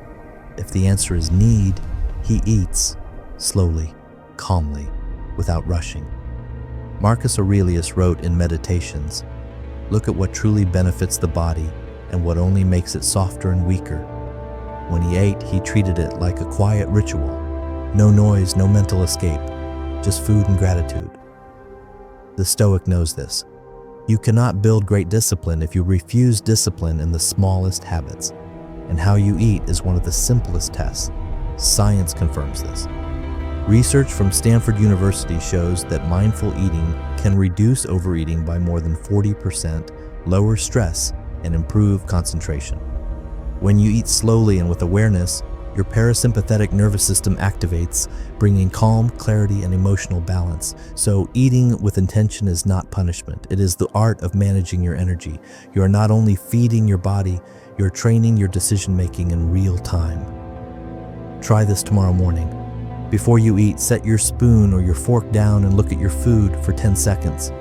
If the answer is need, he eats, slowly, calmly, without rushing. Marcus Aurelius wrote in Meditations, look at what truly benefits the body and what only makes it softer and weaker. When he ate, he treated it like a quiet ritual. No noise, no mental escape, just food and gratitude. The Stoic knows this. You cannot build great discipline if you refuse discipline in the smallest habits. And how you eat is one of the simplest tests. Science confirms this. Research from Stanford University shows that mindful eating can reduce overeating by more than 40%, lower stress, and improve concentration. When you eat slowly and with awareness, your parasympathetic nervous system activates, bringing calm, clarity, and emotional balance. So eating with intention is not punishment. It is the art of managing your energy. You are not only feeding your body, you're training your decision-making in real time. Try this tomorrow morning. Before you eat, set your spoon or your fork down and look at your food for 10 seconds.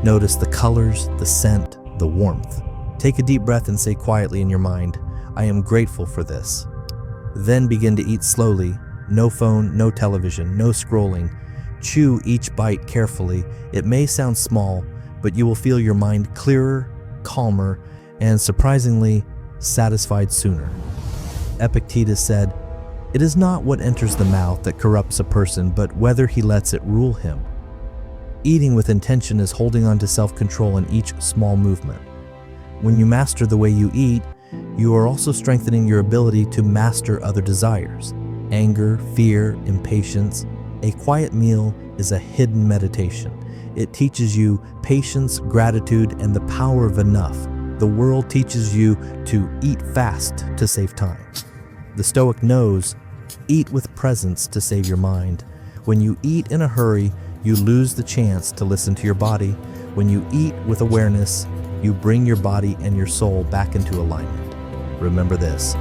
Notice the colors, the scent, the warmth. Take a deep breath and say quietly in your mind, I am grateful for this. Then begin to eat slowly. No phone, no television, no scrolling. Chew each bite carefully. It may sound small, but you will feel your mind clearer, calmer, and surprisingly satisfied sooner. Epictetus said, "It is not what enters the mouth that corrupts a person, but whether he lets it rule him." Eating with intention is holding on to self-control in each small movement. When you master the way you eat, you are also strengthening your ability to master other desires. Anger, fear, impatience. A quiet meal is a hidden meditation. It teaches you patience, gratitude, and the power of enough. The world teaches you to eat fast to save time. The Stoic knows, eat with presence to save your mind. When you eat in a hurry, you lose the chance to listen to your body. When you eat with awareness, you bring your body and your soul back into alignment. Remember this,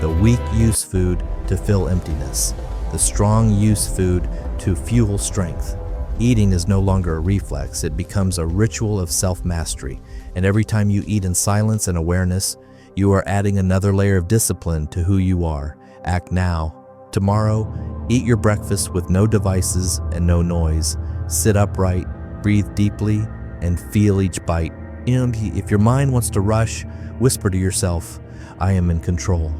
the weak use food to fill emptiness. The strong use food to fuel strength. Eating is no longer a reflex, it becomes a ritual of self-mastery. And every time you eat in silence and awareness, you are adding another layer of discipline to who you are. Act now. Tomorrow, eat your breakfast with no devices and no noise. Sit upright, breathe deeply, and feel each bite. And if your mind wants to rush, whisper to yourself, "I am in control."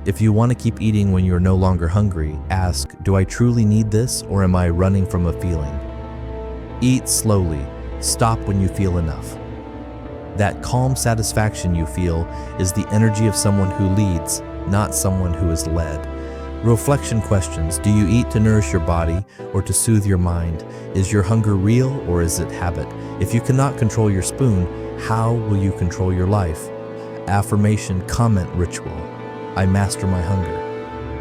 If you want to keep eating when you're no longer hungry, ask, "Do I truly need this, or am I running from a feeling?" Eat slowly. Stop when you feel enough. That calm satisfaction you feel is the energy of someone who leads, not someone who is led. Reflection questions. Do you eat to nourish your body or to soothe your mind? Is your hunger real or is it habit? If you cannot control your spoon, how will you control your life? Affirmation comment ritual. I master my hunger.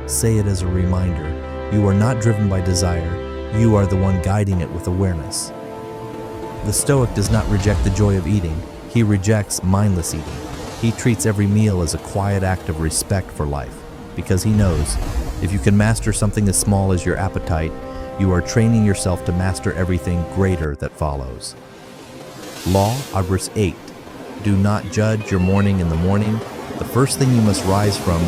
Say it as a reminder. You are not driven by desire. You are the one guiding it with awareness. The Stoic does not reject the joy of eating. He rejects mindless eating. He treats every meal as a quiet act of respect for life, because he knows if you can master something as small as your appetite, you are training yourself to master everything greater that follows. Law Obverse 8. Do not judge your morning in the morning. The first thing you must rise from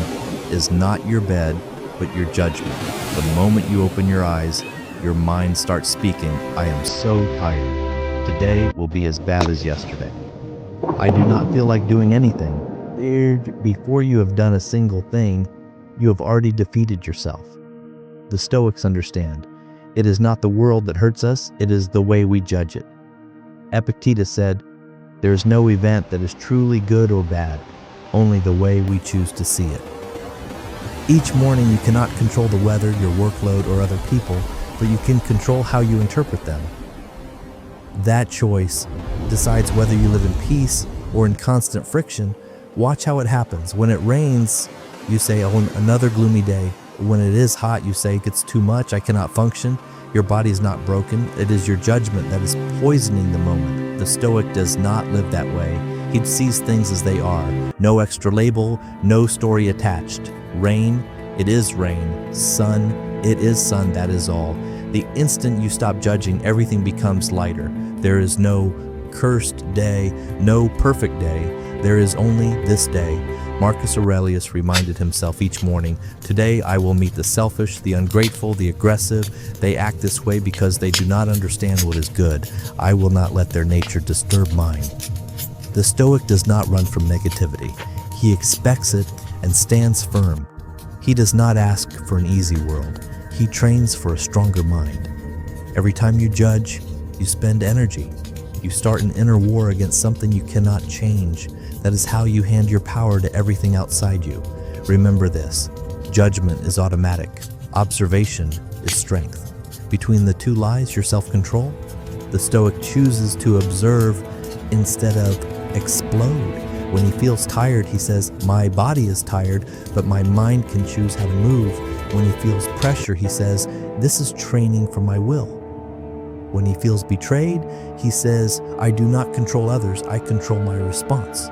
is not your bed, but your judgment. The moment you open your eyes, your mind starts speaking, "I am so tired. Today will be as bad as yesterday. I do not feel like doing anything." Before you have done a single thing, you have already defeated yourself. The Stoics understand. It is not the world that hurts us, it is the way we judge it. Epictetus said, "There is no event that is truly good or bad, only the way we choose to see it." Each morning you cannot control the weather, your workload, or other people, but you can control how you interpret them. That choice decides whether you live in peace or in constant friction. Watch how it happens. When it rains, you say, "Oh, another gloomy day." When it is hot, you say, "It's too much, I cannot function." Your body is not broken. It is your judgment that is poisoning the moment. The Stoic does not live that way. He sees things as they are. No extra label, no story attached. Rain, it is rain. Sun, it is sun, that is all. The instant you stop judging, everything becomes lighter. There is no cursed day, no perfect day. There is only this day. Marcus Aurelius reminded himself each morning, "Today I will meet the selfish, the ungrateful, the aggressive. They act this way because they do not understand what is good. I will not let their nature disturb mine." The Stoic does not run from negativity. He expects it and stands firm. He does not ask for an easy world. He trains for a stronger mind. Every time you judge, you spend energy. You start an inner war against something you cannot change. That is how you hand your power to everything outside you. Remember this, judgment is automatic. Observation is strength. Between the two lies your self-control. The Stoic chooses to observe instead of explode. When he feels tired, he says, "My body is tired, but my mind can choose how to move." When he feels pressure, he says, "This is training for my will." When he feels betrayed, he says, "I do not control others, I control my response."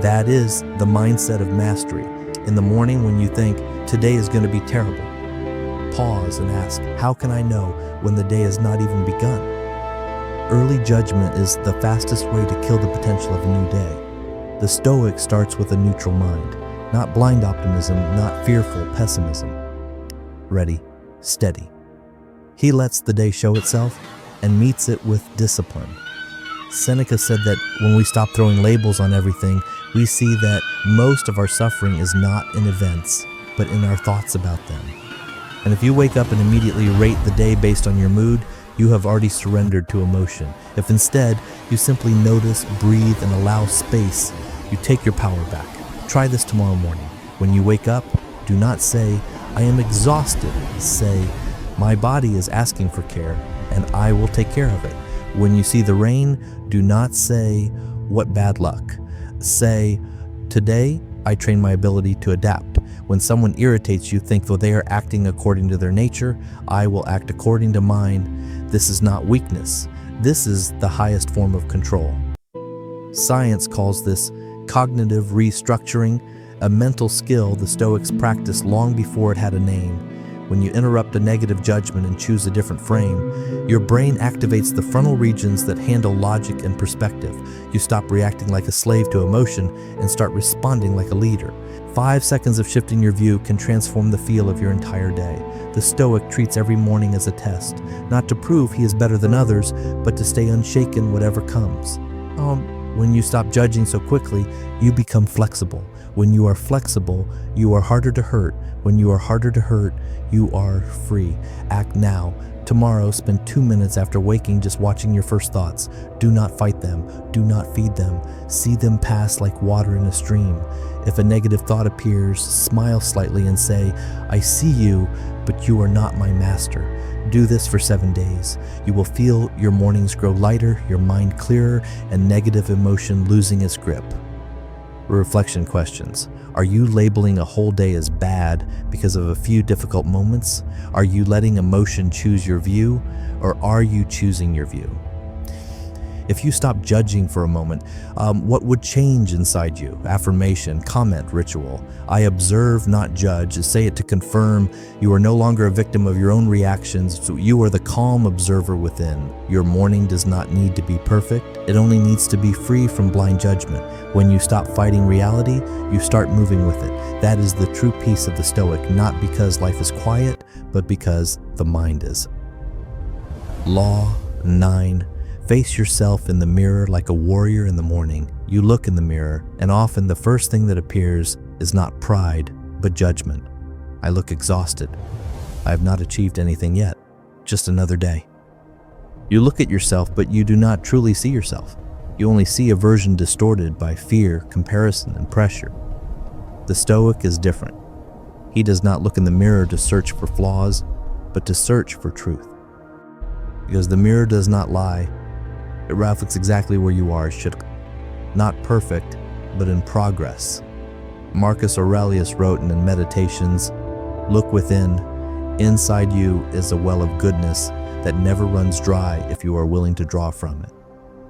That is the mindset of mastery. In the morning when you think, "Today is going to be terrible," pause and ask, "How can I know when the day has not even begun?" Early judgment is the fastest way to kill the potential of a new day. The Stoic starts with a neutral mind, not blind optimism, not fearful pessimism. Ready, steady. He lets the day show itself and meets it with discipline. Seneca said that when we stop throwing labels on everything, we see that most of our suffering is not in events, but in our thoughts about them. And if you wake up and immediately rate the day based on your mood, you have already surrendered to emotion. If instead, you simply notice, breathe, and allow space, you take your power back. Try this tomorrow morning. When you wake up, do not say, "I am exhausted." Say, "My body is asking for care, and I will take care of it." When you see the rain, do not say, "What bad luck." Say, "Today, I train my ability to adapt." When someone irritates you, think, though they are acting according to their nature, I will act according to mine. This is not weakness. This is the highest form of control. Science calls this cognitive restructuring, a mental skill the Stoics practiced long before it had a name. When you interrupt a negative judgment and choose a different frame, your brain activates the frontal regions that handle logic and perspective. You stop reacting like a slave to emotion and start responding like a leader. 5 seconds of shifting your view can transform the feel of your entire day. The Stoic treats every morning as a test, not to prove he is better than others, but to stay unshaken whatever comes. When you stop judging so quickly, you become flexible. When you are flexible, you are harder to hurt. When you are harder to hurt, you are free. Act now. Tomorrow, spend 2 minutes after waking just watching your first thoughts. Do not fight them. Do not feed them. See them pass like water in a stream. If a negative thought appears, smile slightly and say, "I see you, but you are not my master." Do this for 7 days. You will feel your mornings grow lighter, your mind clearer, and negative emotion losing its grip. Reflection questions. Are you labeling a whole day as bad because of a few difficult moments? Are you letting emotion choose your view, or are you choosing your view? If you stop judging for a moment, what would change inside you? Affirmation, comment, ritual. I observe, not judge. Say it to confirm you are no longer a victim of your own reactions. So you are the calm observer within. Your morning does not need to be perfect. It only needs to be free from blind judgment. When you stop fighting reality, you start moving with it. That is the true peace of the Stoic, not because life is quiet, but because the mind is. Law 9. Face yourself in the mirror like a warrior in the morning. You look in the mirror, and often the first thing that appears is not pride, but judgment. I look exhausted. I have not achieved anything yet. Just another day. You look at yourself, but you do not truly see yourself. You only see a version distorted by fear, comparison, and pressure. The Stoic is different. He does not look in the mirror to search for flaws, but to search for truth. Because the mirror does not lie. It reflects exactly where you are, not perfect, but in progress. Marcus Aurelius wrote in Meditations, "Look within. Inside you is a well of goodness that never runs dry if you are willing to draw from it."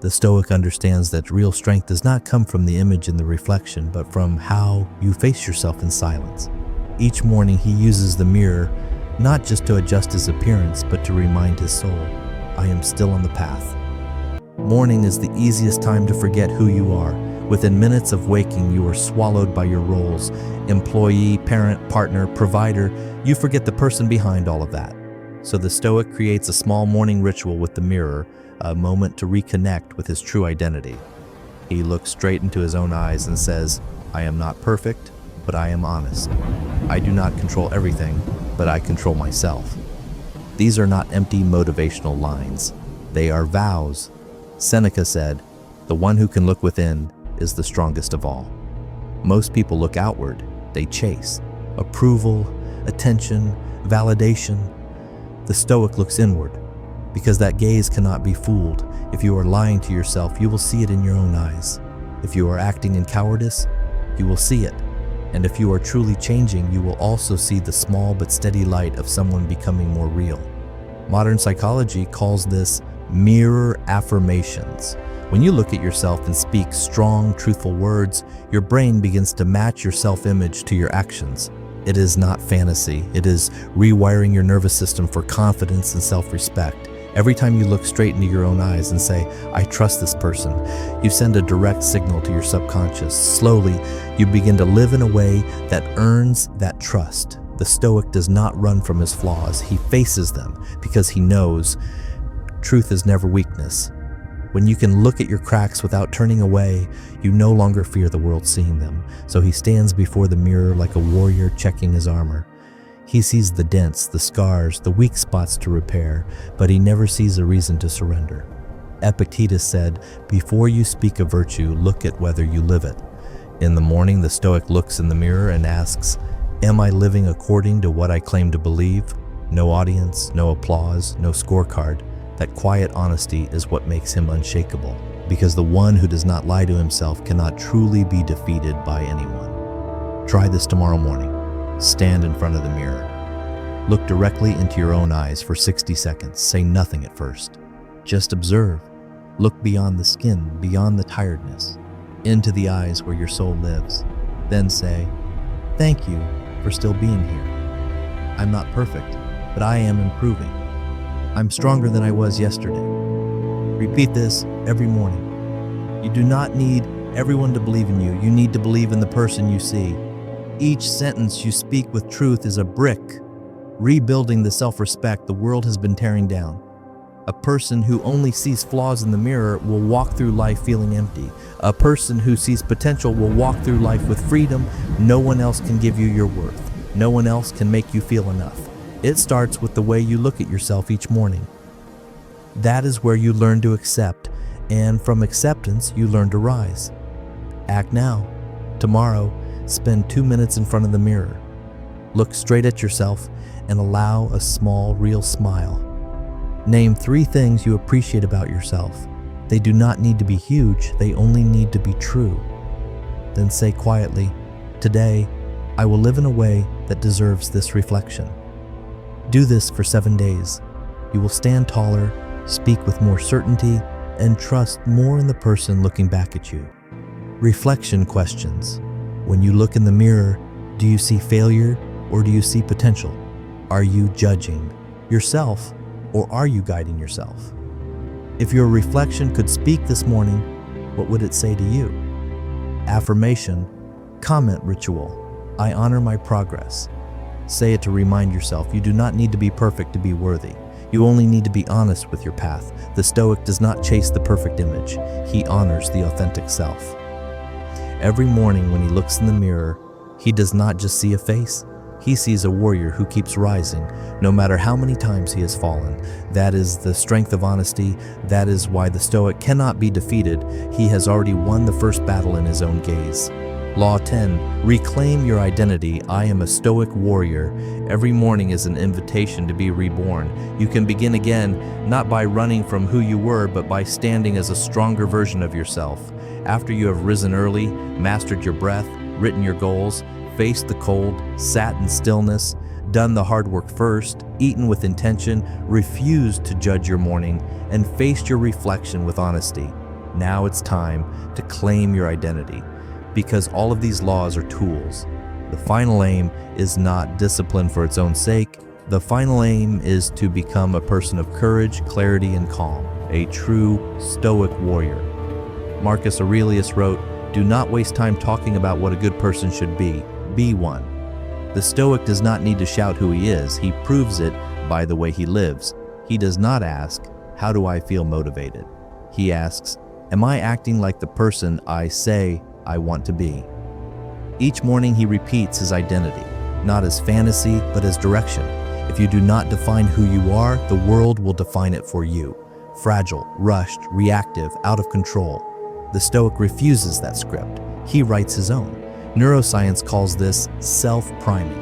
The Stoic understands that real strength does not come from the image in the reflection, but from how you face yourself in silence. Each morning he uses the mirror, not just to adjust his appearance, but to remind his soul, I am still on the path. Morning is the easiest time to forget who you are. Within minutes of waking, you are swallowed by your roles. Employee, parent, partner, provider. You forget the person behind all of that. So the Stoic creates a small morning ritual with the mirror, a moment to reconnect with his true identity. He looks straight into his own eyes and says, I am not perfect, but I am honest. I do not control everything, but I control myself. These are not empty motivational lines. They are vows. Seneca said, the one who can look within is the strongest of all. Most people look outward. They chase approval, attention, validation. The Stoic looks inward, because that gaze cannot be fooled. If you are lying to yourself, you will see it in your own eyes. If you are acting in cowardice, you will see it. And if you are truly changing, you will also see the small but steady light of someone becoming more real. Modern psychology calls this mirror affirmations. When you look at yourself and speak strong, truthful words, your brain begins to match your self-image to your actions. It is not fantasy. It is rewiring your nervous system for confidence and self-respect. Every time you look straight into your own eyes and say, I trust this person, you send a direct signal to your subconscious. Slowly, you begin to live in a way that earns that trust. The Stoic does not run from his flaws. He faces them because he knows truth is never weakness. When you can look at your cracks without turning away, you no longer fear the world seeing them. So he stands before the mirror like a warrior checking his armor. He sees the dents, the scars, the weak spots to repair, but he never sees a reason to surrender. Epictetus said, "Before you speak a virtue, look at whether you live it." In the morning, the Stoic looks in the mirror and asks, "Am I living according to what I claim to believe?" No audience, no applause, no scorecard. That quiet honesty is what makes him unshakable, because the one who does not lie to himself cannot truly be defeated by anyone. Try this tomorrow morning. Stand in front of the mirror. Look directly into your own eyes for 60 seconds. Say nothing at first. Just observe. Look beyond the skin, beyond the tiredness, into the eyes where your soul lives. Then say, "Thank you for still being here. I'm not perfect, but I am improving. I'm stronger than I was yesterday." Repeat this every morning. You do not need everyone to believe in you. You need to believe in the person you see. Each sentence you speak with truth is a brick, rebuilding the self-respect the world has been tearing down. A person who only sees flaws in the mirror will walk through life feeling empty. A person who sees potential will walk through life with freedom. No one else can give you your worth. No one else can make you feel enough. It starts with the way you look at yourself each morning. That is where you learn to accept, and from acceptance, you learn to rise. Act now. Tomorrow, spend 2 minutes in front of the mirror. Look straight at yourself and allow a small, real smile. Name 3 things you appreciate about yourself. They do not need to be huge, they only need to be true. Then say quietly, "Today, I will live in a way that deserves this reflection." Do this for 7 days. You will stand taller, speak with more certainty, and trust more in the person looking back at you. Reflection questions. When you look in the mirror, do you see failure or do you see potential? Are you judging yourself or are you guiding yourself? If your reflection could speak this morning, what would it say to you? Affirmation. Comment ritual. I honor my progress. Say it to remind yourself you do not need to be perfect to be worthy. You only need to be honest with your path. The Stoic does not chase the perfect image. He honors the authentic self. Every morning when he looks in the mirror, he does not just see a face. He sees a warrior who keeps rising, no matter how many times he has fallen. That is the strength of honesty. That is why the Stoic cannot be defeated. He has already won the first battle in his own gaze. Law 10. Reclaim your identity. I am a Stoic warrior. Every morning is an invitation to be reborn. You can begin again, not by running from who you were, but by standing as a stronger version of yourself. After you have risen early, mastered your breath, written your goals, faced the cold, sat in stillness, done the hard work first, eaten with intention, refused to judge your morning, and faced your reflection with honesty. Now it's time to claim your identity. Because all of these laws are tools. The final aim is not discipline for its own sake. The final aim is to become a person of courage, clarity, and calm, a true Stoic warrior. Marcus Aurelius wrote, "Do not waste time talking about what a good person should be. Be one." The Stoic does not need to shout who he is. He proves it by the way he lives. He does not ask, "How do I feel motivated?" He asks, "Am I acting like the person I say I want to be?" Each morning he repeats his identity, not as fantasy, but as direction. If you do not define who you are, the world will define it for you. Fragile, rushed, reactive, out of control. The Stoic refuses that script. He writes his own. Neuroscience calls this self-priming.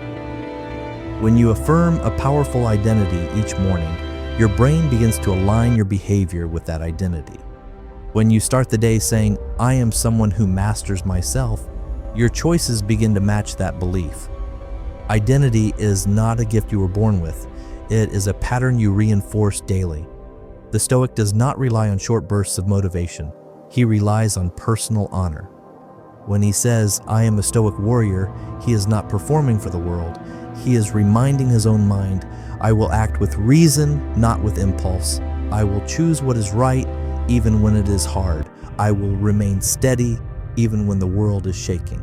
When you affirm a powerful identity each morning, your brain begins to align your behavior with that identity. When you start the day saying, "I am someone who masters myself," your choices begin to match that belief. Identity is not a gift you were born with. It is a pattern you reinforce daily. The Stoic does not rely on short bursts of motivation. He relies on personal honor. When he says, "I am a Stoic warrior," he is not performing for the world. He is reminding his own mind, "I will act with reason, not with impulse. I will choose what is right, even when it is hard. I will remain steady, even when the world is shaking."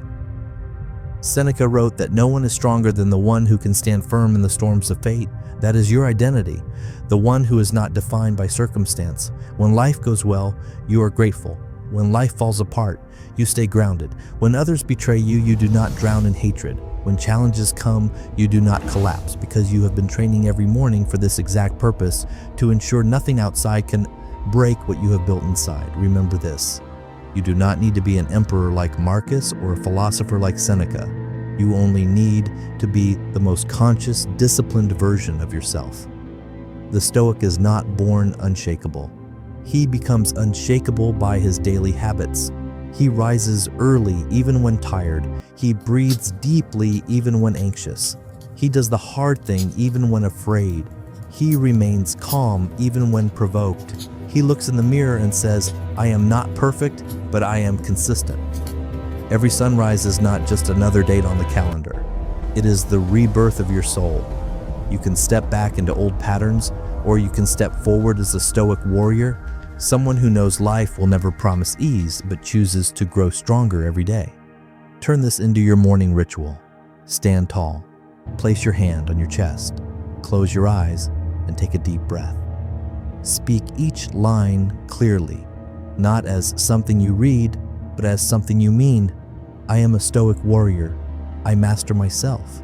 Seneca wrote that no one is stronger than the one who can stand firm in the storms of fate. That is your identity, the one who is not defined by circumstance. When life goes well, you are grateful. When life falls apart, you stay grounded. When others betray you, you do not drown in hatred. When challenges come, you do not collapse, because you have been training every morning for this exact purpose, to ensure nothing outside can break what you have built inside. Remember this: you do not need to be an emperor like Marcus or a philosopher like Seneca. You only need to be the most conscious, disciplined version of yourself. The Stoic is not born unshakable. He becomes unshakable by his daily habits. He rises early even when tired. He breathes deeply even when anxious. He does the hard thing even when afraid. He remains calm even when provoked. He looks in the mirror and says, "I am not perfect, but I am consistent." Every sunrise is not just another date on the calendar. It is the rebirth of your soul. You can step back into old patterns, or you can step forward as a Stoic warrior, someone who knows life will never promise ease, but chooses to grow stronger every day. Turn this into your morning ritual. Stand tall. Place your hand on your chest. Close your eyes and take a deep breath. Speak each line clearly, not as something you read, but as something you mean. I am a Stoic warrior. I master myself.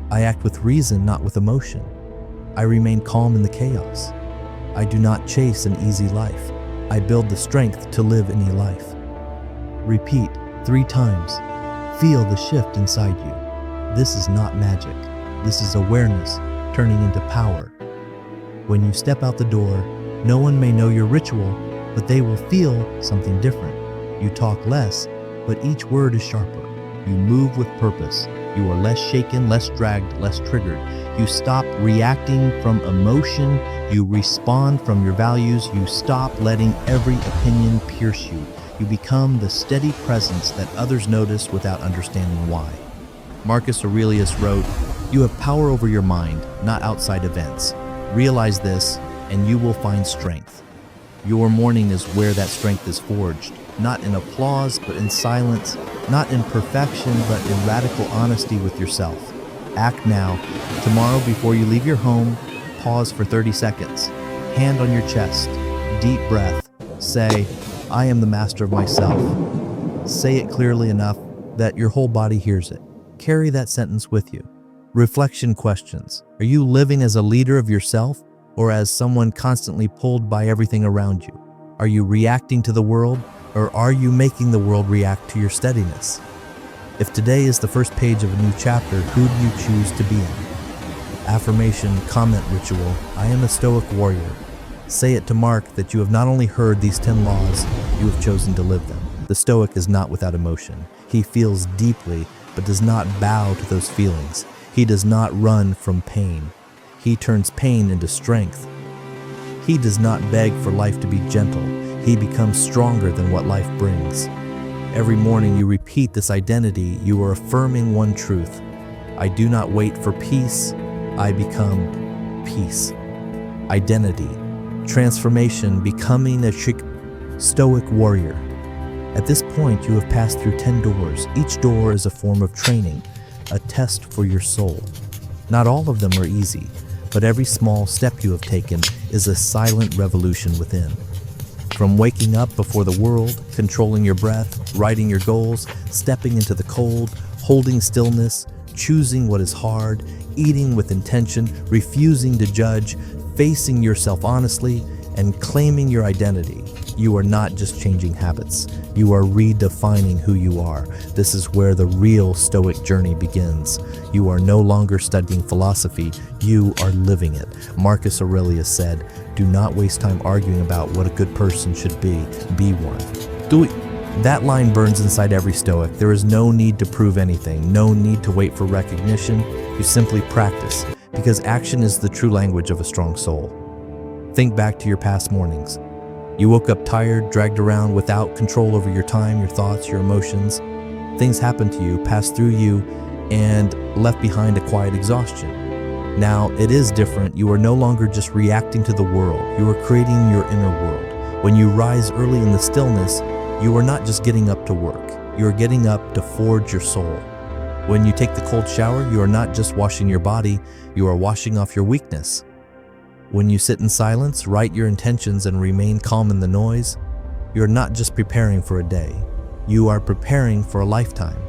I act with reason, not with emotion. I remain calm in the chaos. I do not chase an easy life. I build the strength to live any life. Repeat 3 times. Feel the shift inside you. This is not magic. This is awareness turning into power. When you step out the door, no one may know your ritual, but they will feel something different. You talk less, but each word is sharper. You move with purpose. You are less shaken, less dragged, less triggered. You stop reacting from emotion. You respond from your values. You stop letting every opinion pierce you. You become the steady presence that others notice without understanding why. Marcus Aurelius wrote, "You have power over your mind, not outside events. Realize this, and you will find strength." Your morning is where that strength is forged, not in applause, but in silence, not in perfection, but in radical honesty with yourself. Act now. Tomorrow, before you leave your home, pause for 30 seconds. Hand on your chest. Deep breath. Say, "I am the master of myself." Say it clearly enough that your whole body hears it. Carry that sentence with you. Reflection questions. Are you living as a leader of yourself, or as someone constantly pulled by everything around you? Are you reacting to the world, or are you making the world react to your steadiness? If today is the first page of a new chapter, who do you choose to be in? Affirmation comment ritual. I am a Stoic warrior. Say it to mark that you have not only heard these 10 laws, you have chosen to live them. The Stoic is not without emotion. He feels deeply, but does not bow to those feelings. He does not run from pain. He turns pain into strength. He does not beg for life to be gentle. He becomes stronger than what life brings. Every morning you repeat this identity, you are affirming one truth. I do not wait for peace, I become peace. Identity, transformation, becoming a Stoic warrior. At this point, you have passed through 10 doors. Each door is a form of training, a test for your soul. Not all of them are easy, but every small step you have taken is a silent revolution within. From waking up before the world, controlling your breath, writing your goals, stepping into the cold, holding stillness, choosing what is hard, eating with intention, refusing to judge, facing yourself honestly, and claiming your identity. You are not just changing habits. You are redefining who you are. This is where the real Stoic journey begins. You are no longer studying philosophy. You are living it. Marcus Aurelius said, "Do not waste time arguing about what a good person should be. Be one." That line burns inside every Stoic. There is no need to prove anything, no need to wait for recognition. You simply practice, because action is the true language of a strong soul. Think back to your past mornings. You woke up tired, dragged around without control over your time, your thoughts, your emotions. Things happened to you, passed through you, and left behind a quiet exhaustion. Now, it is different. You are no longer just reacting to the world. You are creating your inner world. When you rise early in the stillness, you are not just getting up to work. You are getting up to forge your soul. When you take the cold shower, you are not just washing your body, you are washing off your weakness. When you sit in silence, write your intentions, and remain calm in the noise, you are not just preparing for a day, you are preparing for a lifetime.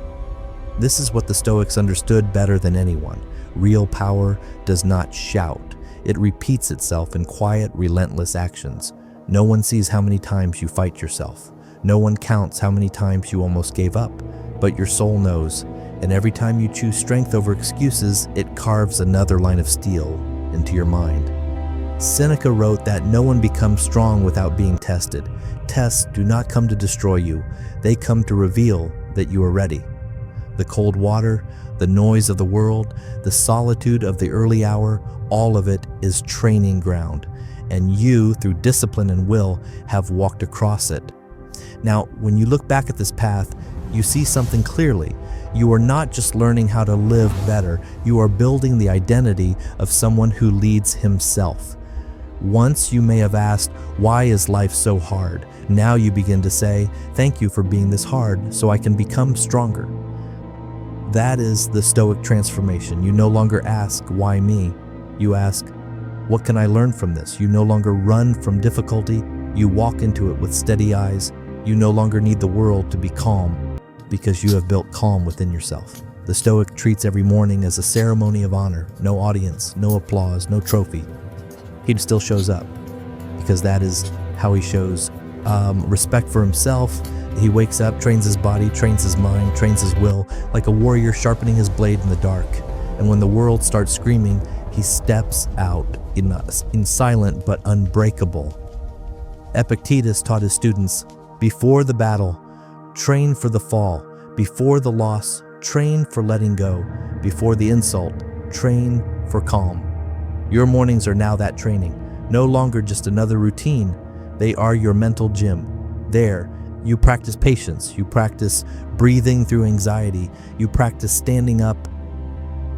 This is what the Stoics understood better than anyone. Real power does not shout. It repeats itself in quiet, relentless actions. No one sees how many times you fight yourself. No one counts how many times you almost gave up. But your soul knows, and every time you choose strength over excuses, it carves another line of steel into your mind. Seneca wrote that no one becomes strong without being tested. Tests do not come to destroy you. They come to reveal that you are ready. The cold water, the noise of the world, the solitude of the early hour, all of it is training ground. And you, through discipline and will, have walked across it. Now, when you look back at this path, you see something clearly. You are not just learning how to live better, you are building the identity of someone who leads himself. Once you may have asked, why is life so hard? Now you begin to say, thank you for being this hard so I can become stronger. That is the Stoic transformation. You no longer ask, why me? You ask, what can I learn from this? You no longer run from difficulty. You walk into it with steady eyes. You no longer need the world to be calm because you have built calm within yourself. The Stoic treats every morning as a ceremony of honor. No audience, no applause, no trophy. He still shows up because that is how he shows respect for himself. He wakes up, trains his body, trains his mind, trains his will, like a warrior sharpening his blade in the dark. And when the world starts screaming, he steps out in silent but unbreakable. Epictetus taught his students, before the battle, train for the fall. Before the loss, train for letting go. Before the insult, train for calm. Your mornings are now that training, no longer just another routine. They are your mental gym. There, you practice patience, you practice breathing through anxiety, you practice standing up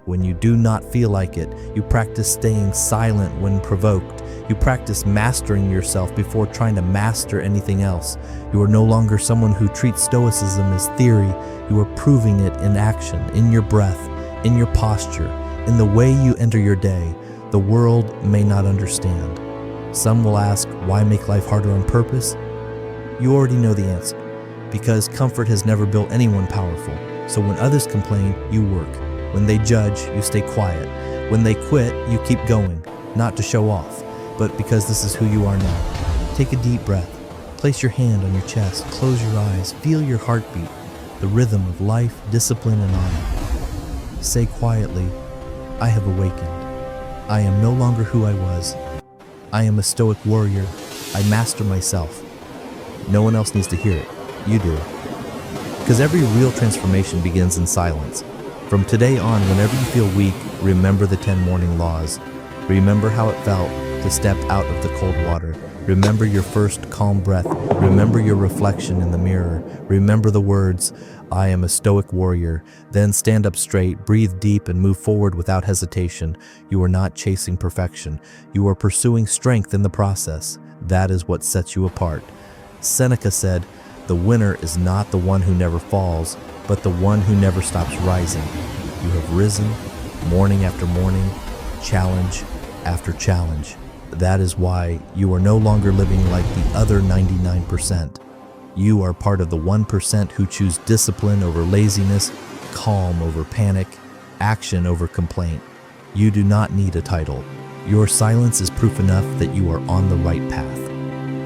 when you do not feel like it, you practice staying silent when provoked, you practice mastering yourself before trying to master anything else. You are no longer someone who treats Stoicism as theory, you are proving it in action, in your breath, in your posture, in the way you enter your day. The world may not understand. Some will ask, why make life harder on purpose? You already know the answer, because comfort has never built anyone powerful. So when others complain, you work. When they judge, you stay quiet. When they quit, you keep going, not to show off, but because this is who you are now. Take a deep breath. Place your hand on your chest, close your eyes, feel your heartbeat, the rhythm of life, discipline, and honor. Say quietly, I have awakened. I am no longer who I was. I am a Stoic warrior. I master myself. No one else needs to hear it. You do. Because every real transformation begins in silence. From today on, whenever you feel weak, remember the 10 morning laws. Remember how it felt to step out of the cold water. Remember your first calm breath. Remember your reflection in the mirror. Remember the words, I am a Stoic warrior. Then stand up straight, breathe deep, and move forward without hesitation. You are not chasing perfection. You are pursuing strength in the process. That is what sets you apart. Seneca said, the winner is not the one who never falls, but the one who never stops rising. You have risen, morning after morning, challenge after challenge. That is why you are no longer living like the other 99%. You are part of the 1% who choose discipline over laziness, calm over panic, action over complaint. You do not need a title. Your silence is proof enough that you are on the right path.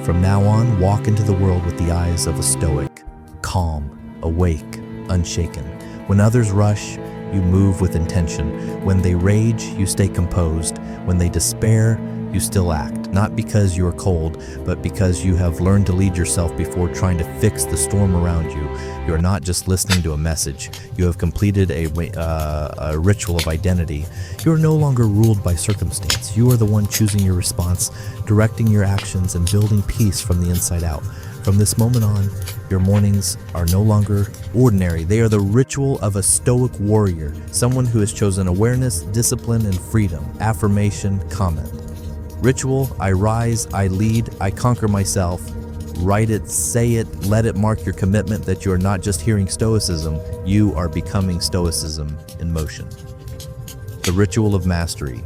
From now on, walk into the world with the eyes of a Stoic, calm, awake, unshaken. When others rush, you move with intention. When they rage, you stay composed. When they despair, you still act, not because you are cold, but because you have learned to lead yourself before trying to fix the storm around you. You are not just listening to a message. You have completed a ritual of identity. You are no longer ruled by circumstance. You are the one choosing your response, directing your actions, and building peace from the inside out. From this moment on, your mornings are no longer ordinary. They are the ritual of a Stoic warrior, someone who has chosen awareness, discipline, and freedom. Affirmation, comment. Ritual, I rise, I lead, I conquer myself. Write it, say it, let it mark your commitment that you are not just hearing Stoicism, you are becoming Stoicism in motion. The ritual of mastery.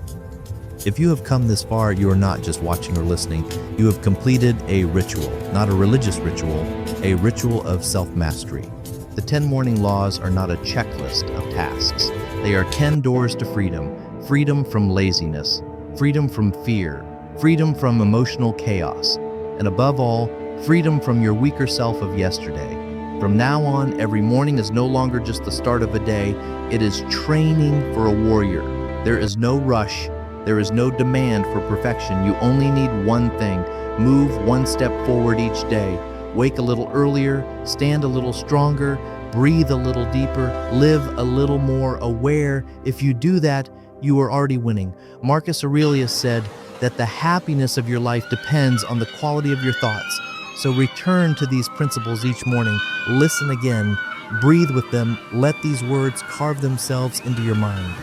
If you have come this far, you are not just watching or listening. You have completed a ritual, not a religious ritual, a ritual of self-mastery. The 10 morning laws are not a checklist of tasks. They are 10 doors to freedom. Freedom from laziness, freedom from fear, freedom from emotional chaos, and above all, freedom from your weaker self of yesterday. From now on, every morning is no longer just the start of a day, it is training for a warrior. There is no rush, there is no demand for perfection. You only need one thing: move one step forward each day. Wake a little earlier, stand a little stronger, breathe a little deeper, live a little more aware. If you do that, you are already winning. Marcus Aurelius said that the happiness of your life depends on the quality of your thoughts. So return to these principles each morning, listen again, breathe with them, let these words carve themselves into your mind.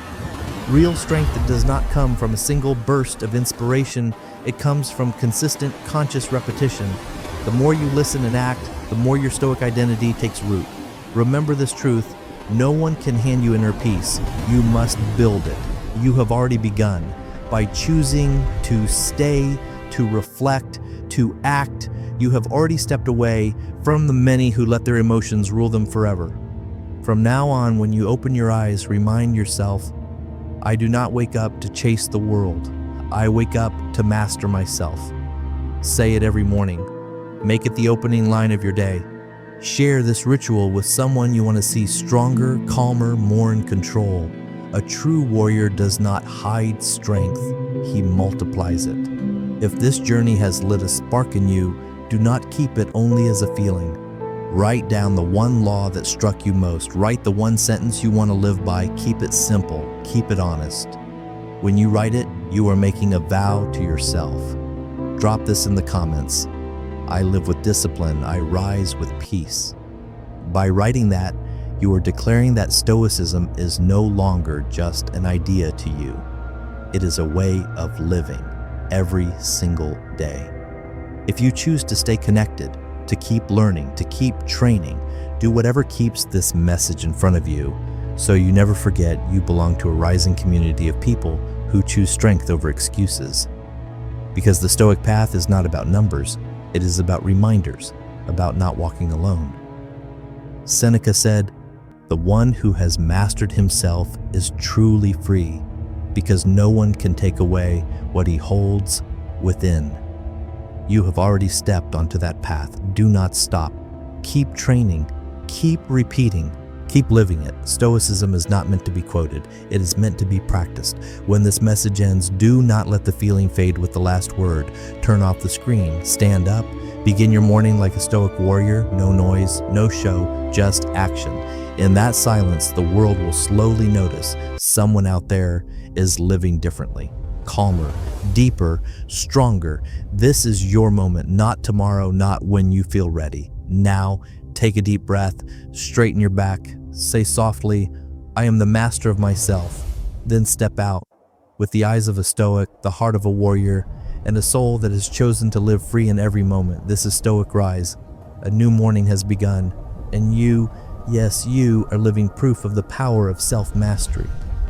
Real strength does not come from a single burst of inspiration, it comes from consistent, conscious repetition. The more you listen and act, the more your Stoic identity takes root. Remember this truth: no one can hand you inner peace. You must build it. You have already begun. By choosing to stay, to reflect, to act, you have already stepped away from the many who let their emotions rule them forever. From now on, when you open your eyes, remind yourself, I do not wake up to chase the world. I wake up to master myself. Say it every morning. Make it the opening line of your day. Share this ritual with someone you want to see stronger, calmer, more in control. A true warrior does not hide strength, he multiplies it. If this journey has lit a spark in you, do not keep it only as a feeling. Write down the one law that struck you most. Write the one sentence you want to live by. Keep it simple, keep it honest. When you write it, you are making a vow to yourself. Drop this in the comments. I live with discipline, I rise with peace. By writing that, you are declaring that Stoicism is no longer just an idea to you. It is a way of living every single day. If you choose to stay connected, to keep learning, to keep training, do whatever keeps this message in front of you, so you never forget you belong to a rising community of people who choose strength over excuses. Because the Stoic path is not about numbers, it is about reminders, about not walking alone. Seneca said, "The one who has mastered himself is truly free, because no one can take away what he holds within." You have already stepped onto that path. Do not stop. Keep training, keep repeating, keep living it. Stoicism is not meant to be quoted, it is meant to be practiced. When this message ends, do not let the feeling fade with the last word. Turn off the screen, stand up, begin your morning like a Stoic warrior. No noise, no show, just action. In that silence, the world will slowly notice someone out there is living differently, calmer, deeper, stronger. This is your moment, not tomorrow, not when you feel ready. Now, take a deep breath, straighten your back, say softly, I am the master of myself. Then step out with the eyes of a Stoic, the heart of a warrior, and a soul that has chosen to live free in every moment. This is Stoic Rise. A new morning has begun, and you, yes, you are living proof of the power of self-mastery.